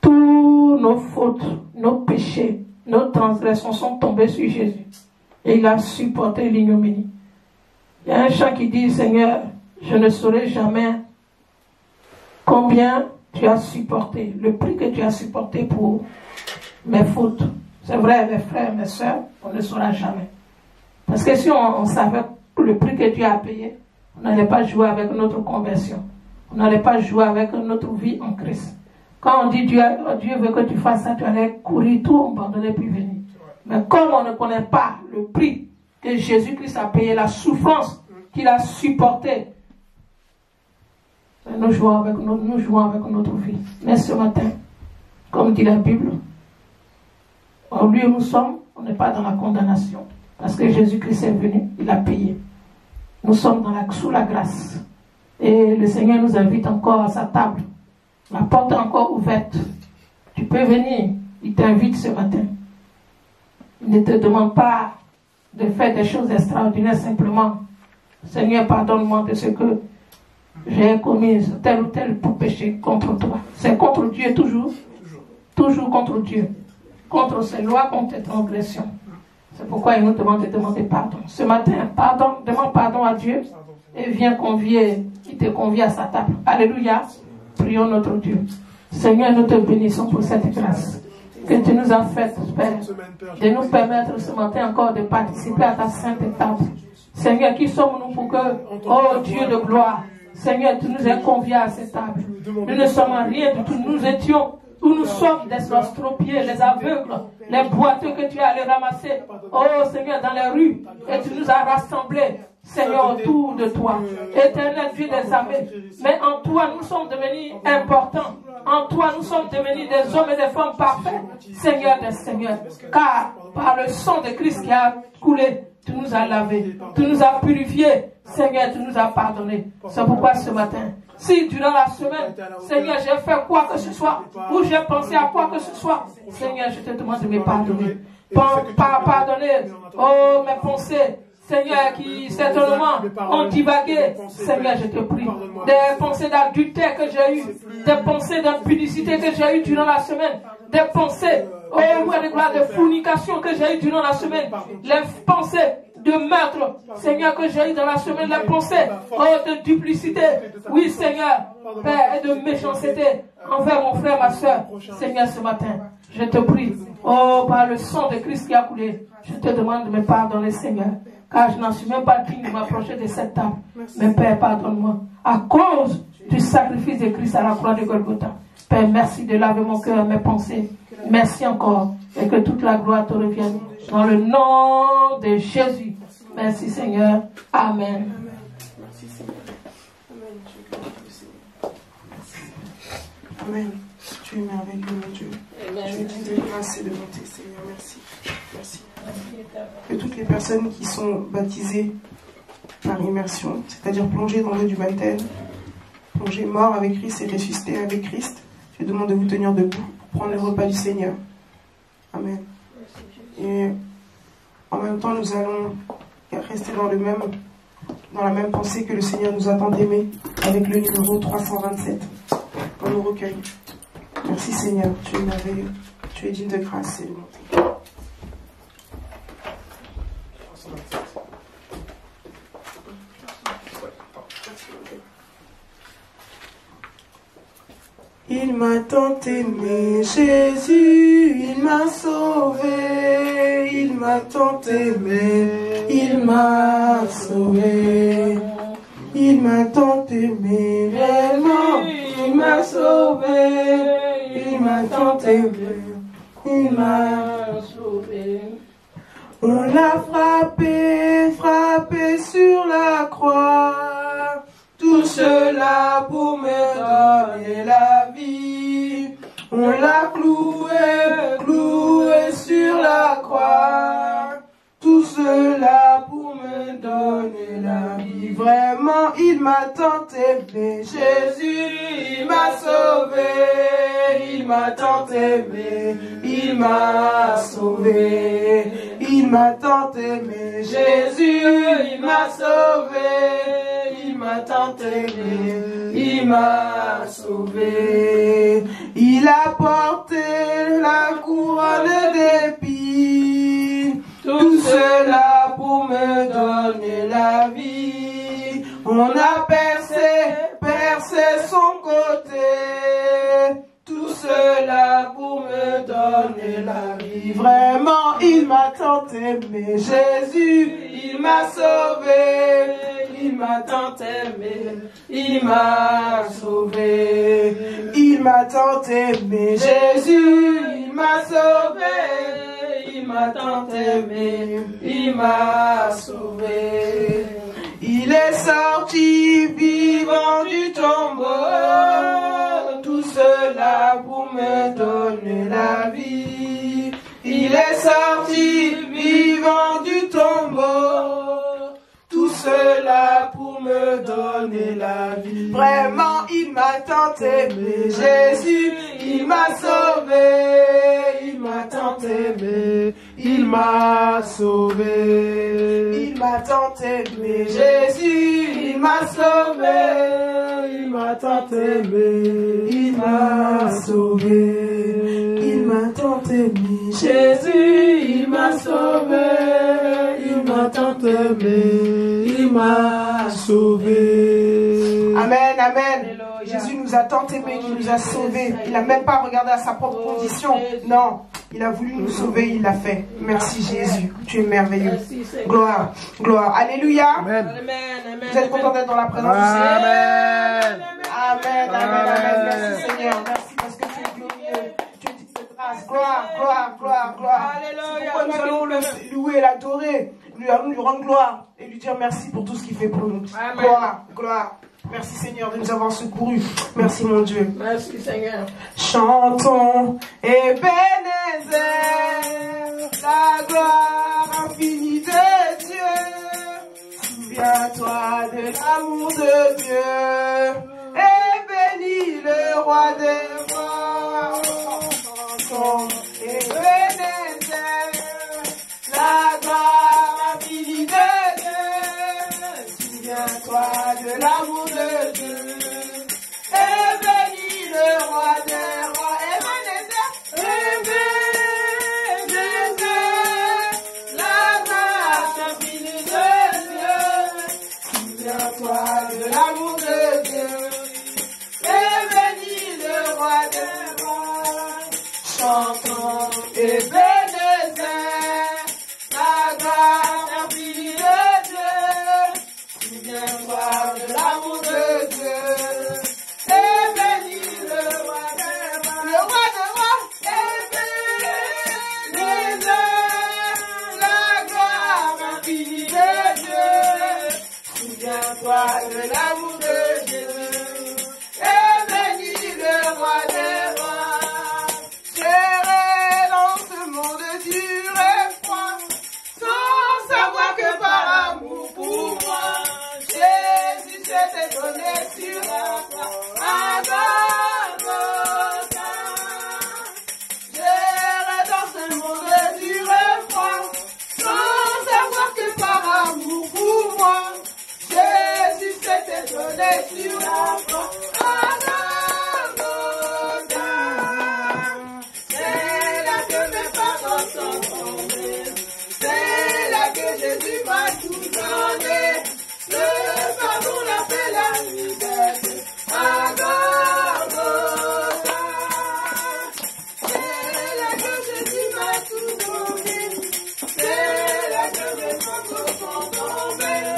Tous nos fautes, nos péchés, nos transgressions sont tombées sur Jésus. Et il a supporté l'ignominie. Il y a un chant qui dit, Seigneur, je ne saurais jamais combien tu as supporté, le prix que tu as supporté pour mes fautes. C'est vrai, mes frères, mes soeurs, on ne saura jamais. Parce que si on savait le prix que Dieu a payé, on n'allait pas jouer avec notre conversion. On n'allait pas jouer avec notre vie en Christ. Quand on dit Dieu veut que tu fasses ça, tu allais courir tout, abandonner puis venir. Mais comme on ne connaît pas le prix que Jésus-Christ a payé, la souffrance qu'il a supportée, nous jouons avec notre vie. Mais ce matin, comme dit la Bible, en lui où nous sommes, on n'est pas dans la condamnation. Parce que Jésus-Christ est venu, il a payé. Nous sommes sous la grâce. Et le Seigneur nous invite encore à sa table. La porte est encore ouverte. Tu peux venir. Il t'invite ce matin. Il ne te demande pas de faire des choses extraordinaires simplement. Seigneur, pardonne-moi de ce que j'ai commis, tel ou tel pour pécher contre toi. C'est contre Dieu toujours. Toujours contre Dieu. Contre ses lois, contre tes transgressions. C'est pourquoi il nous demande de demander pardon. Ce matin, demande pardon à Dieu et viens il te convie à sa table. Alléluia. Prions notre Dieu. Seigneur, nous te bénissons pour cette grâce que tu nous as faite, Père, de nous permettre ce matin encore de participer à ta sainte table. Seigneur, qui sommes-nous pour que, oh Dieu de gloire, Seigneur, tu nous as conviés à cette table. Nous ne sommes rien du tout. Nous étions où nous sommes des estropiés, les aveugles, les boiteux que tu as allé ramasser, oh Seigneur, dans les rues, et tu nous as rassemblés, Seigneur, autour de toi. Éternel Dieu des armées, mais en toi nous sommes devenus importants. En toi nous sommes devenus des hommes et des femmes parfaits, Seigneur des Seigneurs. Car par le sang de Christ qui a coulé, tu nous as lavés, tu nous as purifiés, Seigneur, tu nous as pardonnés. C'est pourquoi ce matin, si durant la semaine, Seigneur, j'ai fait quoi que ce soit, ou j'ai pensé à quoi que ce soit, Seigneur, je te demande de me pardonner. Pardonner, oh, mes pensées, Seigneur, qui certainement ont divagué, Seigneur, je te prie. Des pensées d'adultère que j'ai eues, des pensées d'impudicité que j'ai eues durant la semaine, des pensées, oh, de fornication que j'ai eues durant la semaine, les pensées de meurtre, Seigneur, que j'ai eu dans la semaine, les pensées, oh, de duplicité, oui, Seigneur, Père, et de méchanceté envers mon frère, ma soeur, Seigneur, ce matin, je te prie, oh, par le sang de Christ qui a coulé, je te demande de me pardonner, Seigneur, car je n'en suis même pas digne de m'approcher de cette table, mais Père, pardonne-moi, à cause du sacrifice de Christ à la croix de Golgotha. Père, merci de laver mon cœur et mes pensées. Merci encore. Et que toute la gloire te revienne. Dans le nom de Jésus. Merci Seigneur. Amen. Merci Seigneur. Amen. Tu es merveilleux, mon Dieu. Je dis de grâce et de bonté, Seigneur. Merci. Merci. Que toutes les personnes qui sont baptisées par immersion, c'est-à-dire plongées dans l'eau du baptême, plongées morts avec Christ et ressuscitées avec Christ, je demande de vous tenir debout pour prendre le repas du Seigneur. Amen. Et en même temps, nous allons rester dans la même pensée que le Seigneur nous a tant aimés, avec le numéro 327 dans nos recueils. Merci Seigneur, tu es merveilleux, tu es digne de grâce et de bonté. Il m'a tant aimé, Jésus, il m'a sauvé, il m'a tant aimé, il m'a sauvé, il m'a tant aimé, vraiment, il m'a sauvé, il m'a tant aimé, il m'a sauvé. On l'a frappé, frappé sur la croix. Tout cela pour me donner la vie. On l'a cloué, cloué sur la croix. Tout cela pour me donner la vie. Vraiment, il m'a tant aimé. Jésus, il m'a sauvé. Il m'a tant aimé. Il m'a sauvé. Il m'a tant aimé. Jésus, il m'a sauvé. Il m'a tant aimé, il m'a sauvé. Il a porté la couronne d'épines. Tout cela pour me donner la vie. On a percé son côté. Tout cela pour me donner la vie. Vraiment, il m'a tant aimé. Jésus, il m'a sauvé. Il m'a tant aimé. Il m'a sauvé. Il m'a tant aimé. Jésus, il m'a sauvé. Il m'a tant aimé. Il m'a sauvé. Il est sorti vivant du tombeau. Tout cela pour me donner la vie. Il est sorti vivant du tombeau. Tout cela pour me donner la vie. Vraiment, il m'a tant aimé. Jésus, il m'a sauvé. Il m'a tant aimé. Il m'a sauvé. Il m'a tant aimé. Jésus, il m'a sauvé. Il m'a tant aimé. Il m'a sauvé. Il m'a tant aimé. Jésus, il m'a sauvé. Il m'a tant aimé. Il m'a sauvé. Amen, amen. Jésus nous a tant aimés qu'il nous a sauvés. Il n'a même pas regardé à sa propre condition. Non, il a voulu nous sauver, il l'a fait. Merci Jésus, tu es merveilleux. Gloire, gloire. Alléluia. Amen. Vous êtes content d'être dans la présence du Seigneur. Amen. Amen, amen, amen. Merci Seigneur. Merci parce que tu es glorieux. Tu es digne de grâce. Gloire, gloire, gloire, gloire. Alléluia. Pourquoi nous allons le louer, l'adorer. Nous allons lui rendre gloire et lui dire merci pour tout ce qu'il fait pour nous. Amen. Gloire, gloire. Merci Seigneur de nous avoir secourus. Merci mon Dieu. Merci Seigneur. Chantons Ebenezer, la gloire infinie de Dieu. Souviens-toi de l'amour de Dieu et bénis le roi des rois. Chantons Ebenezer, la gloire infinie de Dieu. Souviens-toi de l'amour de Dieu et bénis le roi des rois. Ebenezer, la grâce infinie de Dieu. Souviens-toi de l'amour de Dieu et bénis le roi des rois. Chantons Ebenezer, la grâce infinie de Dieu. Souviens-toi de l'amour de Dieu et bénis le roi des rois. Le roi des rois, Ebenezer, la gloire infinie de Dieu. Souviens-toi de l'amour de Dieu et bénis le roi des rois. J'irai dans ce monde dur et froid, sans savoir que par amour pour moi, Jésus s'était donné sur la croix à Golgotha. J'irai dans ce monde dur et froid, sans savoir que par amour sur la croix. C'est là que mes parents sont tombés. C'est là que Jésus m'a tout donné. Le pardon l'a fait la liberté. À Golgotha. C'est là que Jésus m'a tout donné. C'est là que mes parents sont tombés.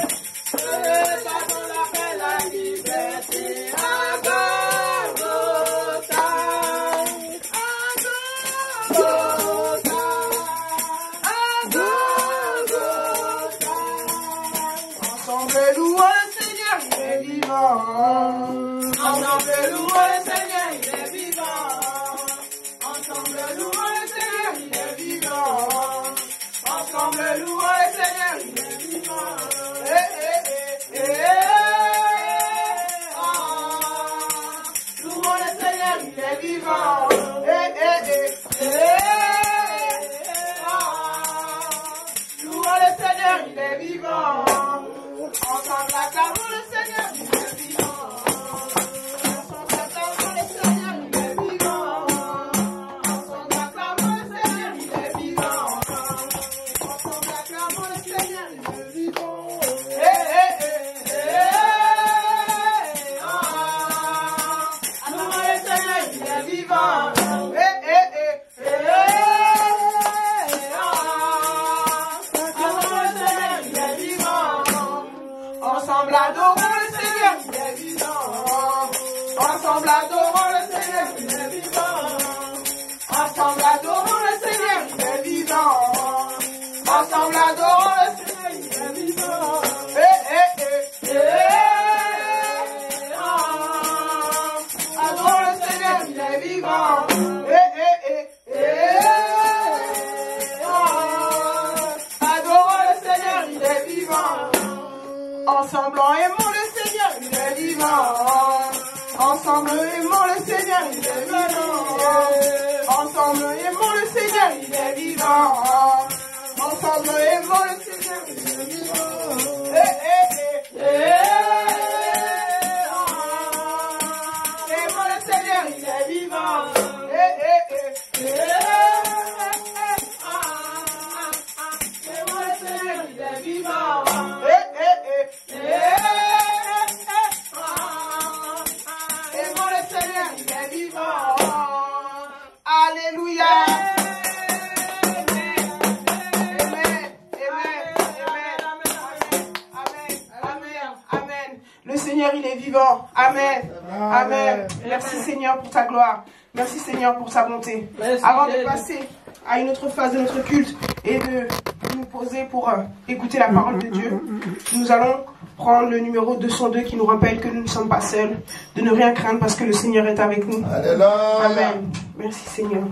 Le pardon l'a fait la liberté. À Golgotha. Ensemble louons le Seigneur, il est vivant. Ensemble louons le Seigneur, il est vivant. Ensemble louons le Seigneur, il est vivant. Ensemble louons le Seigneur, il est vivant. Louons le Seigneur, il est vivant. Louons le Seigneur, il est vivant. Ensemble acclamons le Seigneur, il est vivant. Ensemble acclamons le Seigneur, il est vivant. Ensemble acclamons le Seigneur, il est vivant. Ensemble acclamons le Seigneur, il est vivant. Acclamons le Seigneur, il est vivant. Ensemble adorons le Seigneur, il est vivant. Ensemble adorons le Seigneur, il est vivant. Ensemble adorons le Seigneur, il est vivant. Ensemble adorons le Seigneur, il est vivant. Adorons le Seigneur, il est vivant. Adorons le Seigneur, il est vivant. Ensemble aimons le Seigneur, il est vivant. Ensemble aimons le Seigneur, il est vivant. Ensemble aimons le Seigneur, il est vivant. Ensemble aimons le Seigneur, il est vivant. Aimons le Seigneur, il est vivant. Aimons le Seigneur, il est vivant. Aimons le Seigneur, il est vivant. Alléluia. Amen. Le Seigneur, il est vivant. Amen. Amen. Merci Seigneur pour ta gloire. Merci Seigneur pour ta bonté. Avant de passer à une autre phase de notre culte et de nous poser pour écouter la parole de Dieu, nous allons prendre le numéro 202 qui nous rappelle que nous ne sommes pas seuls, de ne rien craindre parce que le Seigneur est avec nous. Alléluia. Amen. Merci Seigneur.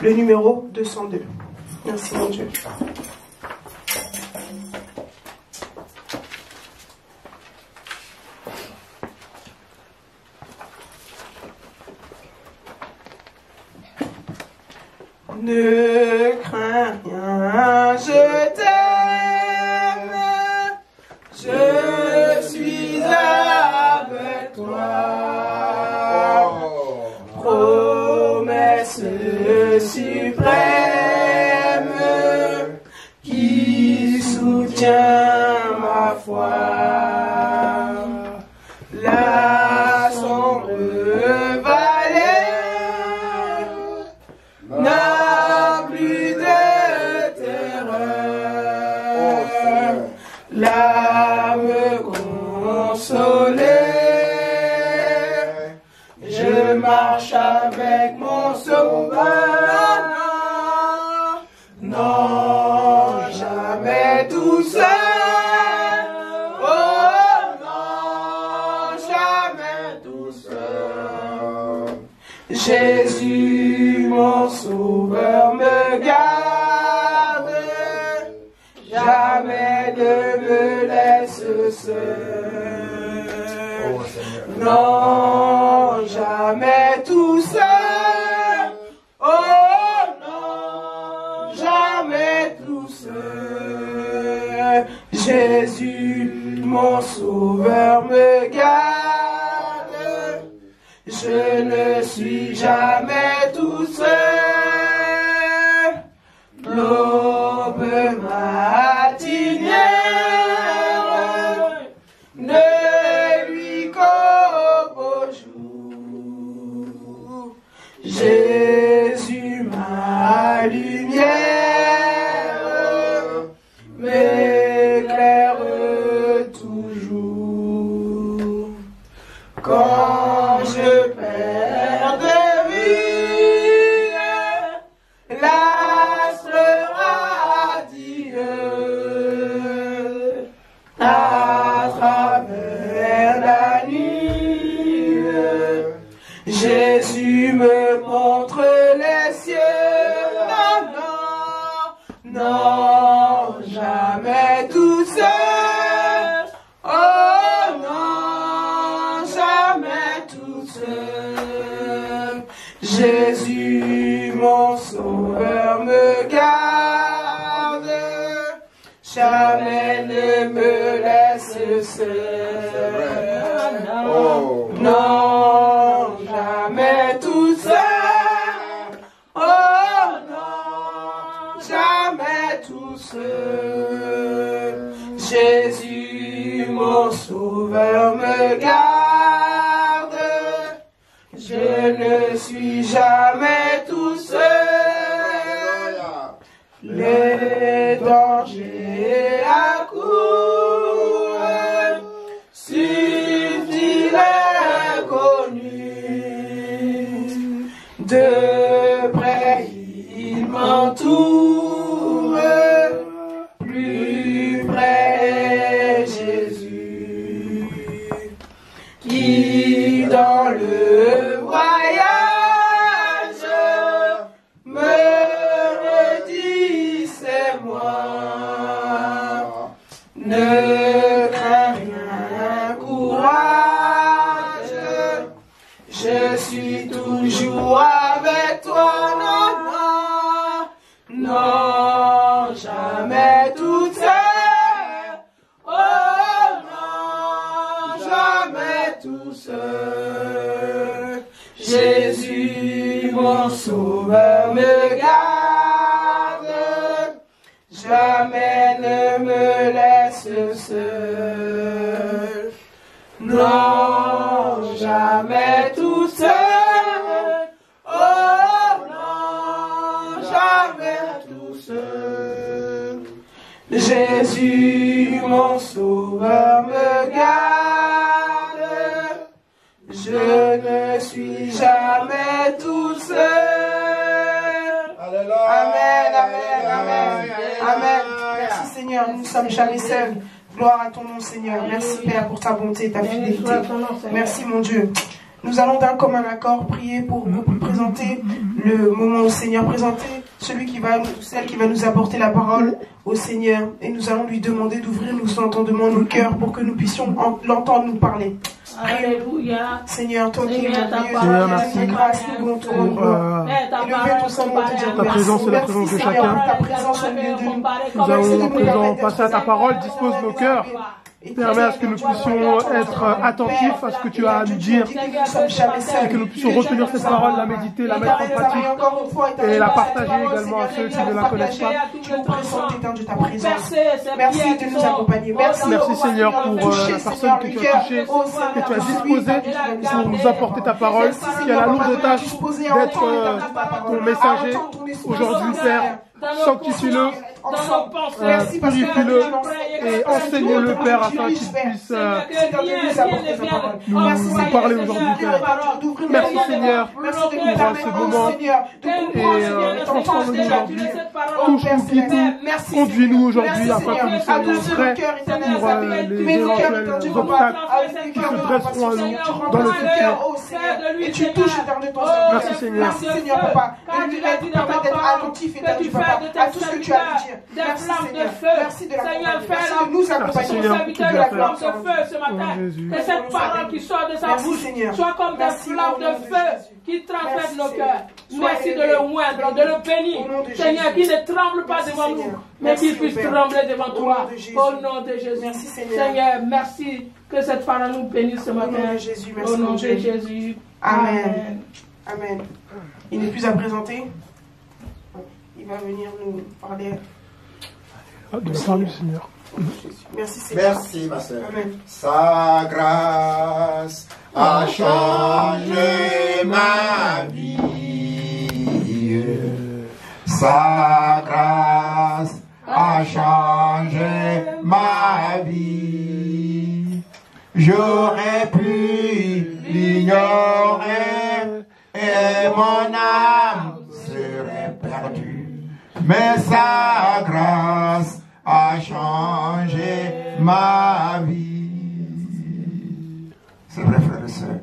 Le numéro 202. Merci mon Dieu. Ne crains rien, je t'aime, je suis avec toi. Promesse suprême qui soutient ma foi. La sombre vallée n'a plus de terreur, l'âme consolée, je marche avec mon sauveur, non, jamais tout seul, oh non, jamais tout seul, Jésus mon sauveur me garde, jamais ne me laisse seul. Non, jamais tout seul. Oh non, jamais tout seul. Jésus mon sauveur me garde. Je ne suis jamais tout seul. L'aube matinière ne lui qu'au beau jour. Jésus, ma lumière, m'éclaire toujours. Quand je perds de vue l'astre radieux à travers la nuit, Jésus me montre les cieux. Non, non, non, jamais tout seul. Oh non, jamais tout seul. Jésus, mon sauveur, me garde. Jamais ne me laisse seul. Oh. Non, jamais tout seul. Oh non, jamais tout seul. Jésus, mon sauveur, me garde. Je ne suis jamais tout seul. Les dangers accourent, subtils inconnus. De près, il m'entoure. Plus près, Jésus, qui dans le voyage me redit c'est moi. Ne crains rien, courage, je suis toujours avec toi. Non, non, non, jamais toute seule. Oh non, jamais tout seul. Jésus, mon sauveur, me garde. Jamais ne me laisse seul. Non, jamais tout seul. Oh non, jamais tout seul. Jésus, mon sauveur, me garde. Je ne suis jamais tout seul. Amen, amen, amen, amen. Merci Seigneur, nous ne sommes jamais seuls. Gloire à ton nom Seigneur. Merci Père pour ta bonté et ta fidélité. Merci mon Dieu. Nous allons d'un commun accord prier pour présenter le moment au Seigneur, présenter celle qui va nous apporter la parole au Seigneur. Et nous allons lui demander d'ouvrir nos entendements, nos cœurs, pour que nous puissions l'entendre nous parler. Alléluia. Seigneur, toi qui es Seigneur, merci. Grâce, nous voulons te rendre gloire. Élever ton sang pour te dire ta présence et la présence de chacun. Ta présence au milieu de nous. Nous allons à présent passer à ta parole, dispose nos cœurs. Permets à ce que nous puissions être attentifs à ce que tu as à nous dire et que nous puissions retenir cette parole, la méditer, la mettre en pratique et la partager également à ceux qui ne la connaissent pas. Merci de nous accompagner. Merci Seigneur pour la personne que tu as touchée, que tu as disposée pour nous apporter ta parole, qui a la lourde tâche d'être ton messager aujourd'hui, Père. Sanctifie-le, purifie-le et enseigne-le, Père, afin qu'il puisse nous parler aujourd'hui, Père. Merci Seigneur pour ce moment et transforme-nous aujourd'hui. Touche-nous, guide-nous, conduis-nous aujourd'hui afin que nous soyons prêts pour les éventuels obstacles qui se dresseront à nous dans le futur. Et tu touches Merci Seigneur. Merci Seigneur, Papa. Permets d'être attentif et attentif, Papa, à tout ce que tu as pu dire. Merci Seigneur. Merci de l'accompagner. Merci de nous accompagner. De la flamme de feu ce matin. Que cette parole qui sort de sa bouche soit comme des flammes de feu qui transmettent nos cœurs. Merci de le moindre, de le bénir. Seigneur, qui ne tremble pas devant nous. mais qu'ils puissent trembler devant toi. Au nom de Jésus. Merci Seigneur. Seigneur, merci que cette parole nous bénisse ce matin. Au nom de Jésus. Merci au nom de Jésus. Amen. Amen. Il n'est plus à présenter. Il va venir nous parler. De la parole du Seigneur. Merci Seigneur. Merci ma soeur. Amen. Sa grâce a changé ma vie. Sa grâce a changé ma vie. J'aurais pu l'ignorer et mon âme serait perdue. Mais sa grâce a changé ma vie. C'est vrai, frères et sœurs.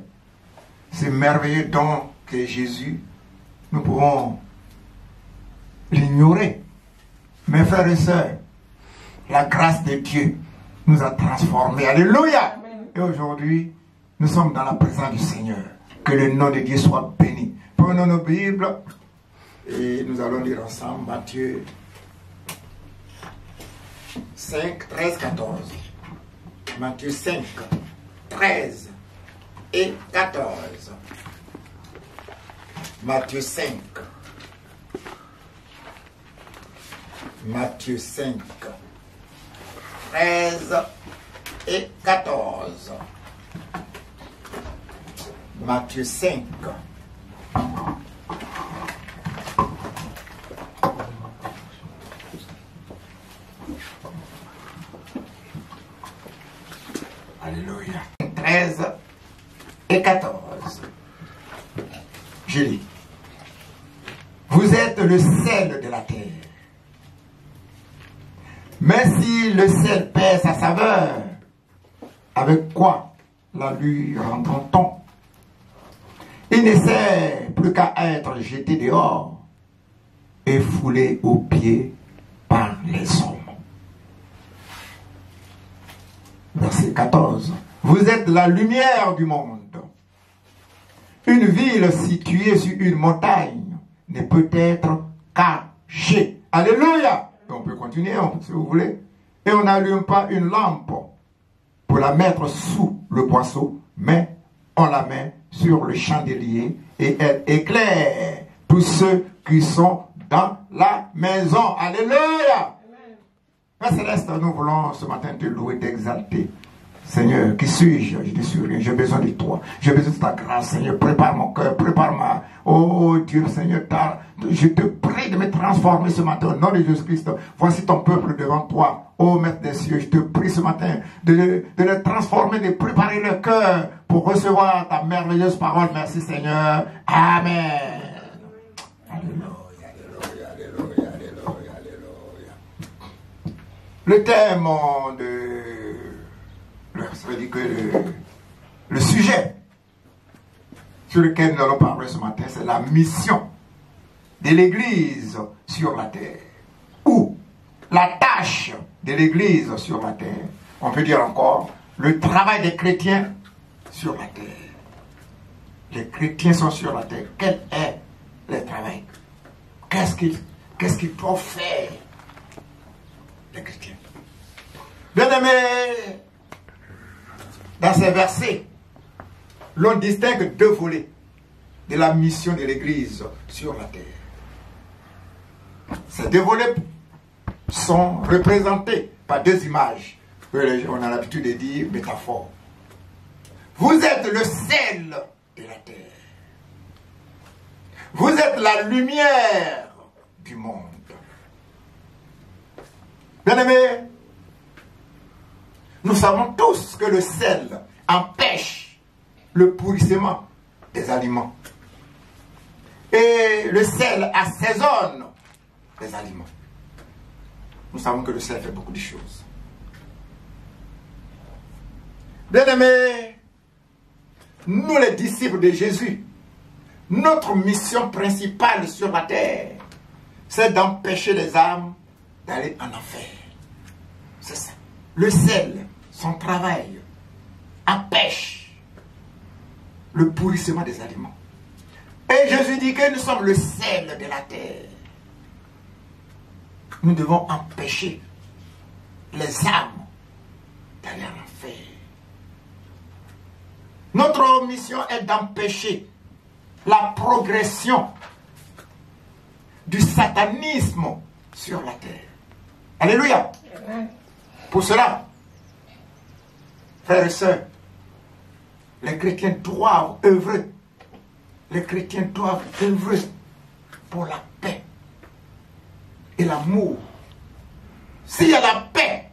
C'est merveilleux don que Jésus, nous pouvons l'ignorer. Mais frères et sœurs, la grâce de Dieu nous a transformés. Alléluia. Et aujourd'hui, nous sommes dans la présence du Seigneur. Que le nom de Dieu soit béni. Prenons nos Bibles et nous allons lire ensemble Matthieu 5, 13, 14. Matthieu 5, 13 et 14. Matthieu 5. Matthieu 5, 13 et 14. Matthieu 5. Alléluia. 13 et 14. Je lis. Vous êtes le sel de la terre. Mais si le sel perd sa saveur, avec quoi la lui rendra-t-on? Il ne sert plus qu'à être jeté dehors et foulé aux pieds par les hommes. Verset 14. Vous êtes la lumière du monde. Une ville située sur une montagne ne peut être cachée. Alléluia. Et on peut continuer si vous voulez. Et on n'allume pas une lampe pour la mettre sous le boisseau, mais on la met sur le chandelier et elle éclaire tous ceux qui sont dans la maison. Alléluia. Père Céleste, nous voulons ce matin te louer, t'exalter. Seigneur, qui suis-je? Je ne suis rien, j'ai besoin de toi. J'ai besoin de ta grâce, Seigneur. Prépare mon cœur, prépare ma... Oh Dieu, Seigneur, je te prie de me transformer ce matin au nom de Jésus-Christ. Voici ton peuple devant toi. Oh Maître des cieux, je te prie ce matin de le transformer, de préparer le cœur pour recevoir ta merveilleuse parole. Merci Seigneur. Amen. Alléluia, alléluia, alléluia, alléluia, alléluia. Le thème ça veut dire que le sujet sur lequel nous allons parler ce matin, c'est la mission de l'Église sur la terre. Ou la tâche de l'Église sur la terre. On peut dire encore le travail des chrétiens sur la terre. Les chrétiens sont sur la terre. Quel est le travail? Qu'est-ce qu'ils doivent faire, les chrétiens? Bien-aimés, dans ces versets, l'on distingue deux volets de la mission de l'Église sur la terre. Ces deux volets sont représentés par deux images que on a l'habitude de dire métaphores. Vous êtes le sel de la terre. Vous êtes la lumière du monde. Bien-aimés, nous savons tous que le sel empêche le pourrissement des aliments. Et le sel assaisonne les aliments. Nous savons que le sel fait beaucoup de choses. Bien-aimés, nous les disciples de Jésus, notre mission principale sur la terre, c'est d'empêcher les âmes d'aller en enfer. C'est ça. Le sel, son travail, empêche le pourrissement des aliments. Et Jésus dit que nous sommes le sel de la terre. nous devons empêcher les âmes d'aller en enfer. Notre mission est d'empêcher la progression du satanisme sur la terre. Alléluia. Pour cela, frères et sœurs, les chrétiens doivent œuvrer. Les chrétiens doivent œuvrer pour la paix et l'amour. S'il y a la paix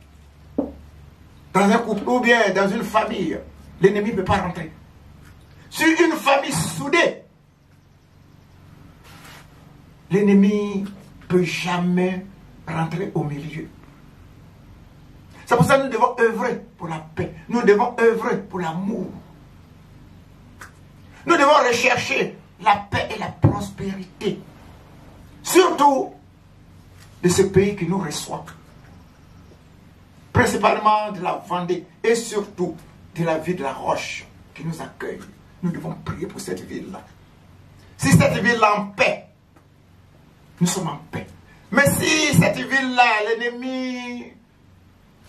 dans un couple ou bien dans une famille, l'ennemi ne peut pas rentrer. Sur une famille soudée, l'ennemi ne peut jamais rentrer au milieu. C'est pour ça que nous devons œuvrer pour la paix. Nous devons œuvrer pour l'amour. Nous devons rechercher la paix et la prospérité. Surtout de ce pays qui nous reçoit. Principalement de la Vendée et surtout de la ville de la Roche qui nous accueille. Nous devons prier pour cette ville-là. Si cette ville-là en paix, nous sommes en paix. Mais si cette ville-là, l'ennemi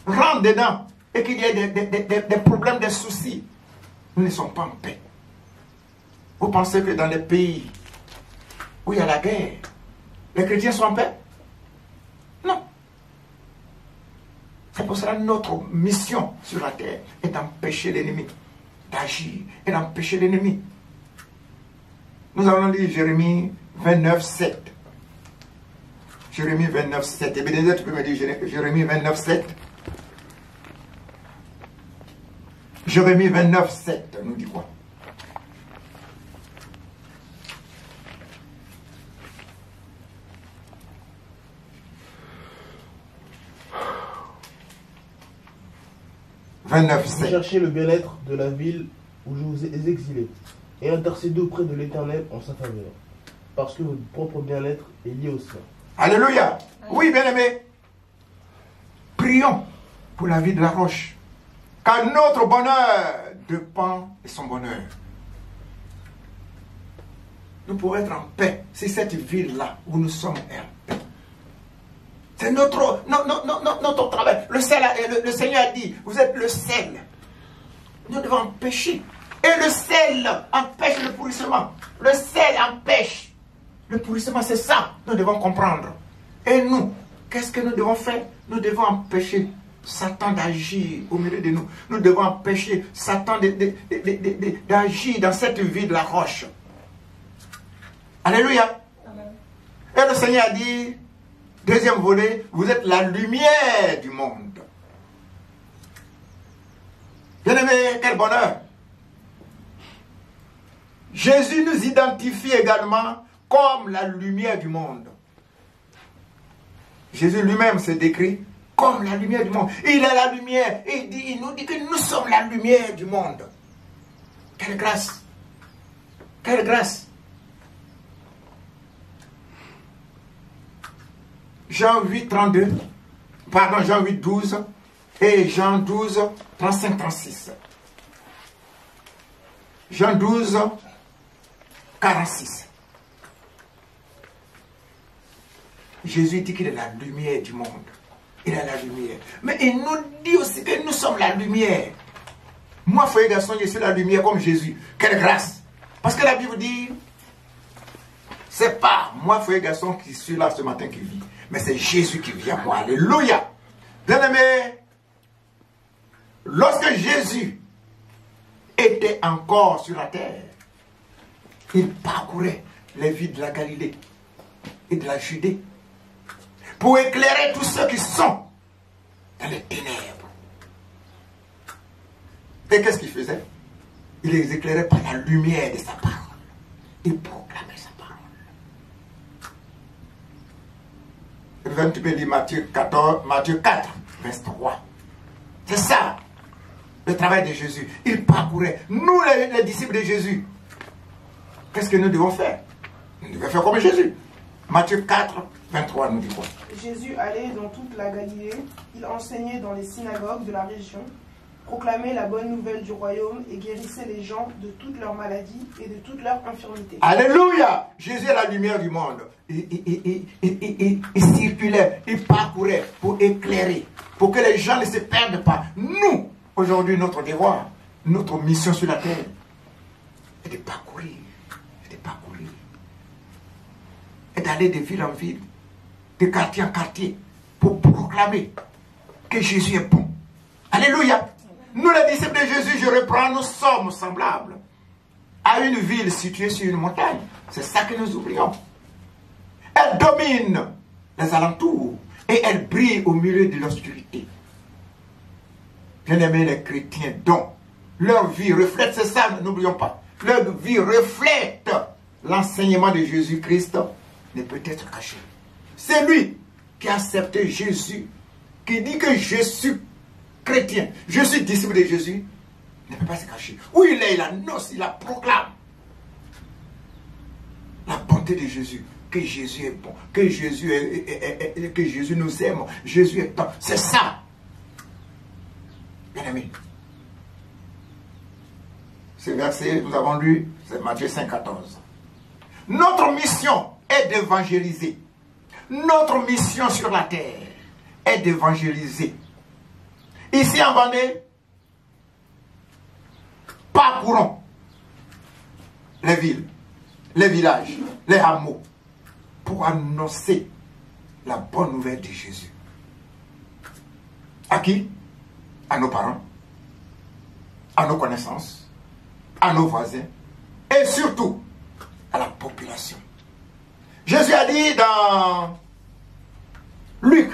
rentre dedans et qu'il y ait des problèmes, des soucis, nous ne sommes pas en paix. Vous pensez que dans les pays où il y a la guerre, les chrétiens sont en paix? Non. C'est pour cela que notre mission sur la terre est d'empêcher l'ennemi d'agir et d'empêcher l'ennemi. Nous allons lire Jérémie 29, 7. Jérémie 29, 7. Et bien, tu peux me dire Jérémie 29, 7. Jérémie 29, 7 nous dit quoi? Vous cherchez le bien-être de la ville où je vous ai exilé et intercédez auprès de l'Éternel en sa faveur, parce que votre propre bien-être est lié au sien. Alléluia. Oui, bien-aimés. Prions pour la vie de la Roche, car notre bonheur dépend de son bonheur. Nous pourrons être en paix si cette ville-là où nous sommes est en paix. C'est notre travail. Le Seigneur a dit, vous êtes le sel. Nous devons empêcher. Et le sel empêche le pourrissement. Le sel empêche le pourrissement. C'est ça, nous devons comprendre. Et nous, qu'est-ce que nous devons faire? Nous devons empêcher Satan d'agir au milieu de nous. Nous devons empêcher Satan d'agir dans cette vie de la Roche. Alléluia. Amen. Et le Seigneur a dit, deuxième volet, vous êtes la lumière du monde. Bien-aimés, quel bonheur. Jésus nous identifie également comme la lumière du monde. Jésus lui-même se décrit comme la lumière du monde. Il est la lumière. Il nous dit que nous sommes la lumière du monde. Quelle grâce. Quelle grâce. Jean 8, 32, pardon, Jean 8, 12 et Jean 12, 35, 36. Jean 12, 46. Jésus dit qu'il est la lumière du monde. Il est la lumière. Mais il nous dit aussi que nous sommes la lumière. Moi, frère et garçon, je suis la lumière comme Jésus. Quelle grâce. Parce que la Bible dit, c'est pas moi, frère et garçon, qui suis là ce matin qui vit. Mais c'est Jésus qui vient à moi. Alléluia. Bien-aimé, lorsque Jésus était encore sur la terre, il parcourait les villes de la Galilée et de la Judée pour éclairer tous ceux qui sont dans les ténèbres. Et qu'est-ce qu'il faisait? Il les éclairait par la lumière de sa parole. Il proclamait sa parole. Tu peux lire Matthieu 4, verset 3. C'est ça, le travail de Jésus. Il parcourait. Nous, les disciples de Jésus, qu'est-ce que nous devons faire? Nous devons faire comme Jésus. Matthieu 4, 23 nous dit quoi? Jésus allait dans toute la Galilée. Il enseignait dans les synagogues de la région. proclamez la bonne nouvelle du royaume et guérissez les gens de toutes leurs maladies et de toutes leurs infirmités. Alléluia! Jésus est la lumière du monde. Il circulait, il parcourait pour éclairer, pour que les gens ne se perdent pas. Nous, aujourd'hui, notre devoir, notre mission sur la terre est de parcourir, et d'aller de ville en ville, de quartier en quartier, pour proclamer que Jésus est bon. Alléluia! Nous, les disciples de Jésus, je reprends, nous sommes semblables à une ville située sur une montagne. C'est ça que nous oublions. Elle domine les alentours et elle brille au milieu de l'obscurité. Bien-aimés, les chrétiens, dont leur vie reflète, c'est ça, n'oublions pas, leur vie reflète l'enseignement de Jésus-Christ, ne peut être caché. C'est lui qui a accepté Jésus, qui dit que je suis chrétien, je suis disciple de Jésus, ne peut pas se cacher. Où il est, il annonce, il la proclame. La bonté de Jésus, que Jésus est bon, que Jésus nous aime, Jésus est bon. C'est ça. Bien aimé. Ce verset, nous avons lu, c'est Matthieu 5,14. Notre mission est d'évangéliser. Notre mission sur la terre est d'évangéliser. Ici en Vendée, parcourons les villes, les villages, les hameaux, pour annoncer la bonne nouvelle de Jésus. À qui? À nos parents, à nos connaissances, à nos voisins, et surtout à la population. Jésus a dit dans Luc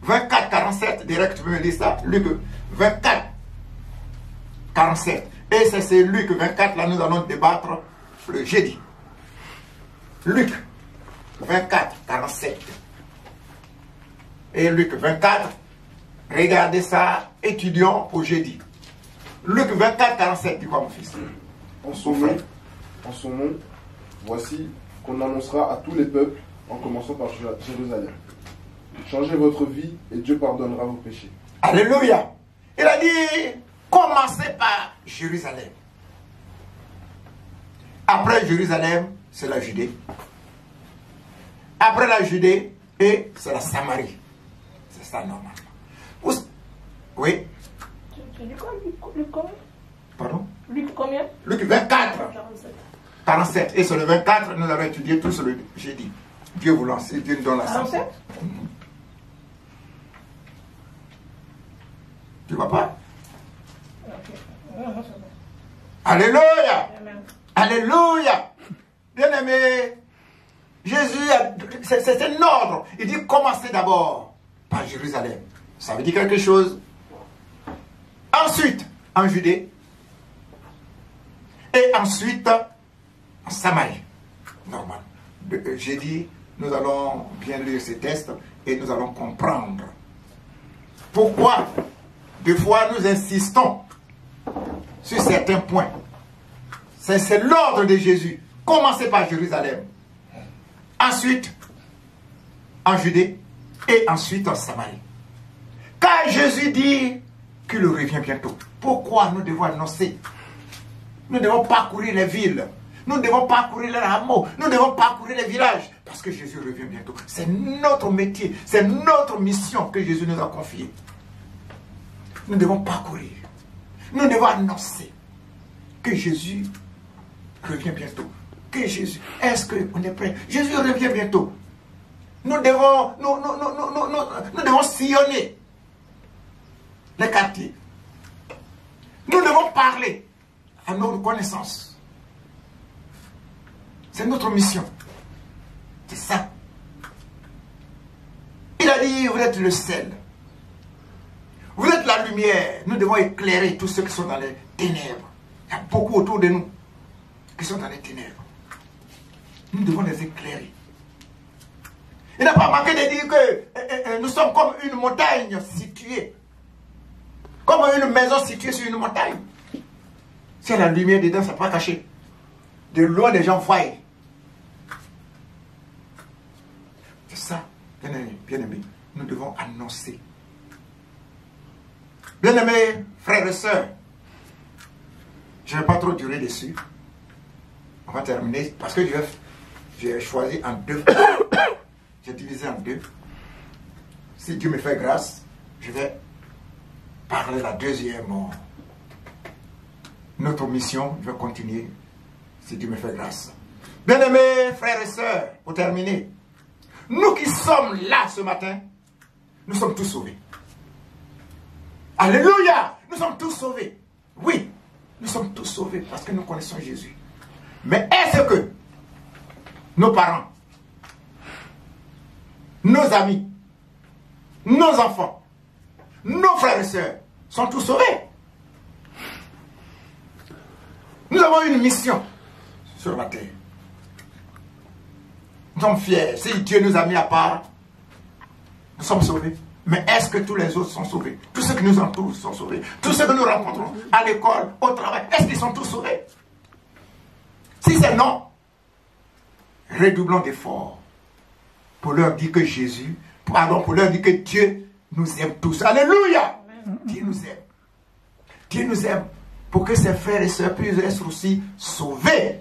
24, 47, direct, tu peux me lire ça, Luc 24, 47. Et c'est Luc 24, là nous allons débattre le jeudi. Luc 24, 47. Et Luc 24, regardez ça, étudions au jeudi. Luc 24, 47, dis quoi mon fils? En son nom, voici qu'on annoncera à tous les peuples, en commençant par Jérusalem. Changez votre vie et Dieu pardonnera vos péchés. Alléluia. Il a dit, commencez par Jérusalem. Après Jérusalem, c'est la Judée. Après la Judée, et c'est la Samarie. C'est ça normalement. Oui. C'est Luc combien? Pardon? Luc combien? Luc 24. 47. Et sur le 24, nous avons étudié tout sur le jeudi. Dieu vous lance, Dieu nous donne la santé. 47? Tu vois pas? Okay. Alléluia! Amen. Alléluia! Bien-aimé, Jésus, c'est un ordre. Il dit commencez d'abord par Jérusalem. Ça veut dire quelque chose. Ensuite, en Judée. Et ensuite, en Samarie. Normal. J'ai dit, nous allons bien lire ces textes et nous allons comprendre pourquoi, des fois, nous insistons sur certains points. C'est l'ordre de Jésus. Commencez par Jérusalem. Ensuite, en Judée. Et ensuite, en Samarie. Car Jésus dit qu'il revient bientôt. Pourquoi nous devons annoncer? Nous devons parcourir les villes. Nous devons parcourir les hameaux. Nous devons parcourir les villages. Parce que Jésus revient bientôt. C'est notre métier. C'est notre mission que Jésus nous a confiée. Nous devons parcourir. Nous devons annoncer que Jésus revient bientôt. Que Jésus, est-ce qu'on est prêt? Jésus revient bientôt. Nous devons sillonner les quartiers. Nous devons parler à nos connaissances. C'est notre mission. C'est ça. Il a dit, vous êtes le sel. Vous êtes la lumière. Nous devons éclairer tous ceux qui sont dans les ténèbres. Il y a beaucoup autour de nous qui sont dans les ténèbres. Nous devons les éclairer. Il n'a pas manqué de dire que nous sommes comme une montagne située. Comme une maison située sur une montagne. S'il y a la lumière dedans, ça ne peut pas cacher. De loin, les gens voient. C'est ça, bien aimé. Nous devons annoncer. Bien aimé, frères et sœurs, je ne vais pas trop durer dessus. On va terminer parce que j'ai choisi en deux. J'ai divisé en deux. Si Dieu me fait grâce, je vais parler la deuxième. Notre mission, je vais continuer. Si Dieu me fait grâce. Bien-aimés frères et sœurs, pour terminer, nous qui sommes là ce matin, nous sommes tous sauvés. Alléluia! Nous sommes tous sauvés. Oui, nous sommes tous sauvés parce que nous connaissons Jésus. Mais est-ce que nos parents, nos amis, nos enfants, nos frères et sœurs sont tous sauvés? Nous avons une mission sur la terre. Nous sommes fiers. Si Dieu nous a mis à part, nous sommes sauvés. Mais est-ce que tous les autres sont sauvés? Tous ceux qui nous entourent sont sauvés. Tous ceux que nous rencontrons à l'école, au travail, est-ce qu'ils sont tous sauvés? Si c'est non, redoublons d'efforts pour leur dire que Jésus, pardon, pour leur dire que Dieu nous aime tous. Alléluia! Dieu nous aime. Dieu nous aime pour que ses frères et sœurs puissent être aussi sauvés.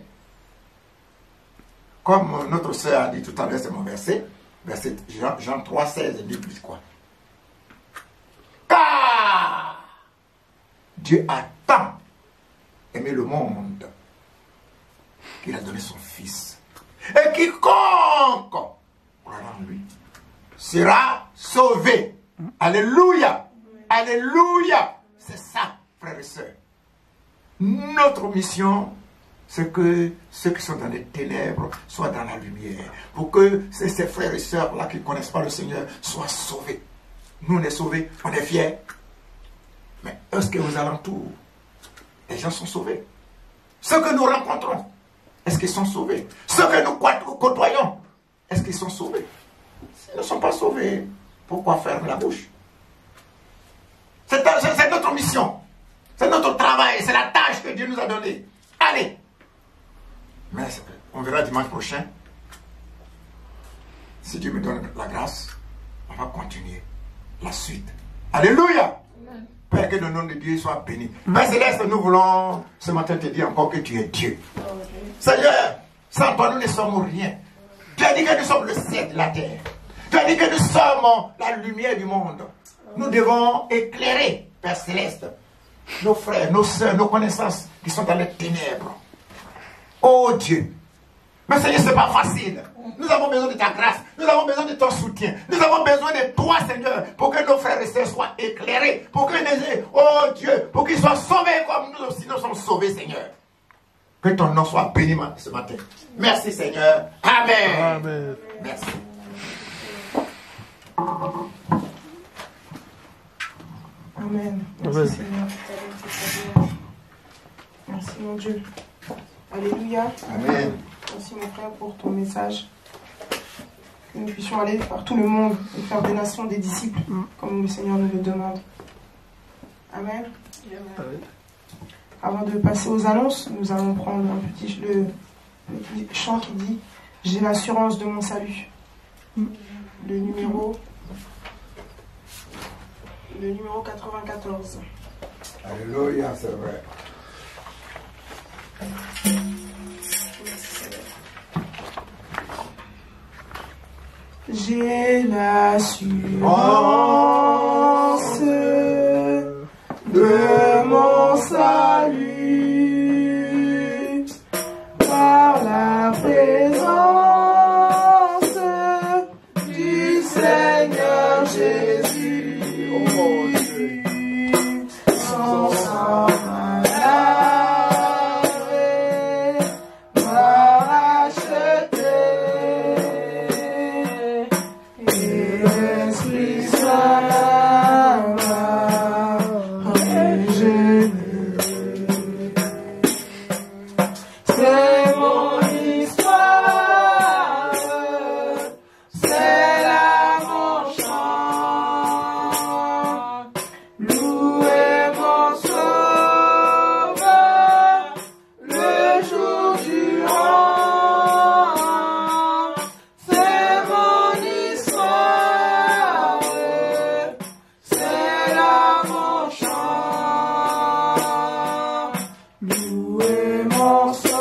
Comme notre sœur a dit tout à l'heure, c'est mon verset. Verset Jean 3, 16, il dit plus quoi? Car Dieu a tant aimé le monde qu'il a donné son Fils. Et quiconque croira en lui sera sauvé. Alléluia. Alléluia. C'est ça, frères et sœurs. Notre mission, c'est que ceux qui sont dans les ténèbres soient dans la lumière. Pour que ces frères et sœurs-là qui ne connaissent pas le Seigneur soient sauvés. Nous, on est sauvés, on est fiers. Mais est-ce que aux alentours, les gens sont sauvés? Ceux que nous rencontrons, est-ce qu'ils sont sauvés? Ceux que nous côtoyons, est-ce qu'ils sont sauvés? S'ils ne sont pas sauvés, pourquoi fermer la bouche? C'est notre mission. C'est notre travail. C'est la tâche que Dieu nous a donnée. Allez! Mais on verra dimanche prochain. Si Dieu me donne la grâce, on va continuer la suite. Alléluia! Amen. Père, que le nom de Dieu soit béni. Père Céleste, nous voulons ce matin te dire encore que tu es Dieu. Seigneur, sans toi nous ne sommes rien. Tu as dit que nous sommes le ciel de la terre. Tu as dit que nous sommes la lumière du monde. Nous devons éclairer, Père Céleste, nos frères, nos soeurs, nos connaissances qui sont dans les ténèbres. Oh Dieu, mais Seigneur, ce n'est pas facile. Nous avons besoin de ta grâce, nous avons besoin de ton soutien, nous avons besoin de toi, Seigneur, pour que nos frères et sœurs soient éclairés, pour que oh Dieu, pour qu'ils soient sauvés comme nous aussi nous sommes sauvés, Seigneur. Que ton nom soit béni ce matin. Merci, Seigneur. Amen. Amen. Merci. Amen. Merci, Seigneur. Merci, mon Dieu. Alléluia. Amen. Merci, mon frère, pour ton message. Que nous puissions aller par tout le monde et faire des nations des disciples, comme le Seigneur nous le demande. Amen. Amen. Avant de passer aux annonces, nous allons prendre le petit chant qui dit « J'ai l'assurance de mon salut ». Le numéro 94. Alléluia, c'est vrai. J'ai l'assurance de mon salut par la présence du Seigneur Jésus. Oh Dieu, son sang m'a lavé, m'a racheté, et l'Esprit Saint puissance.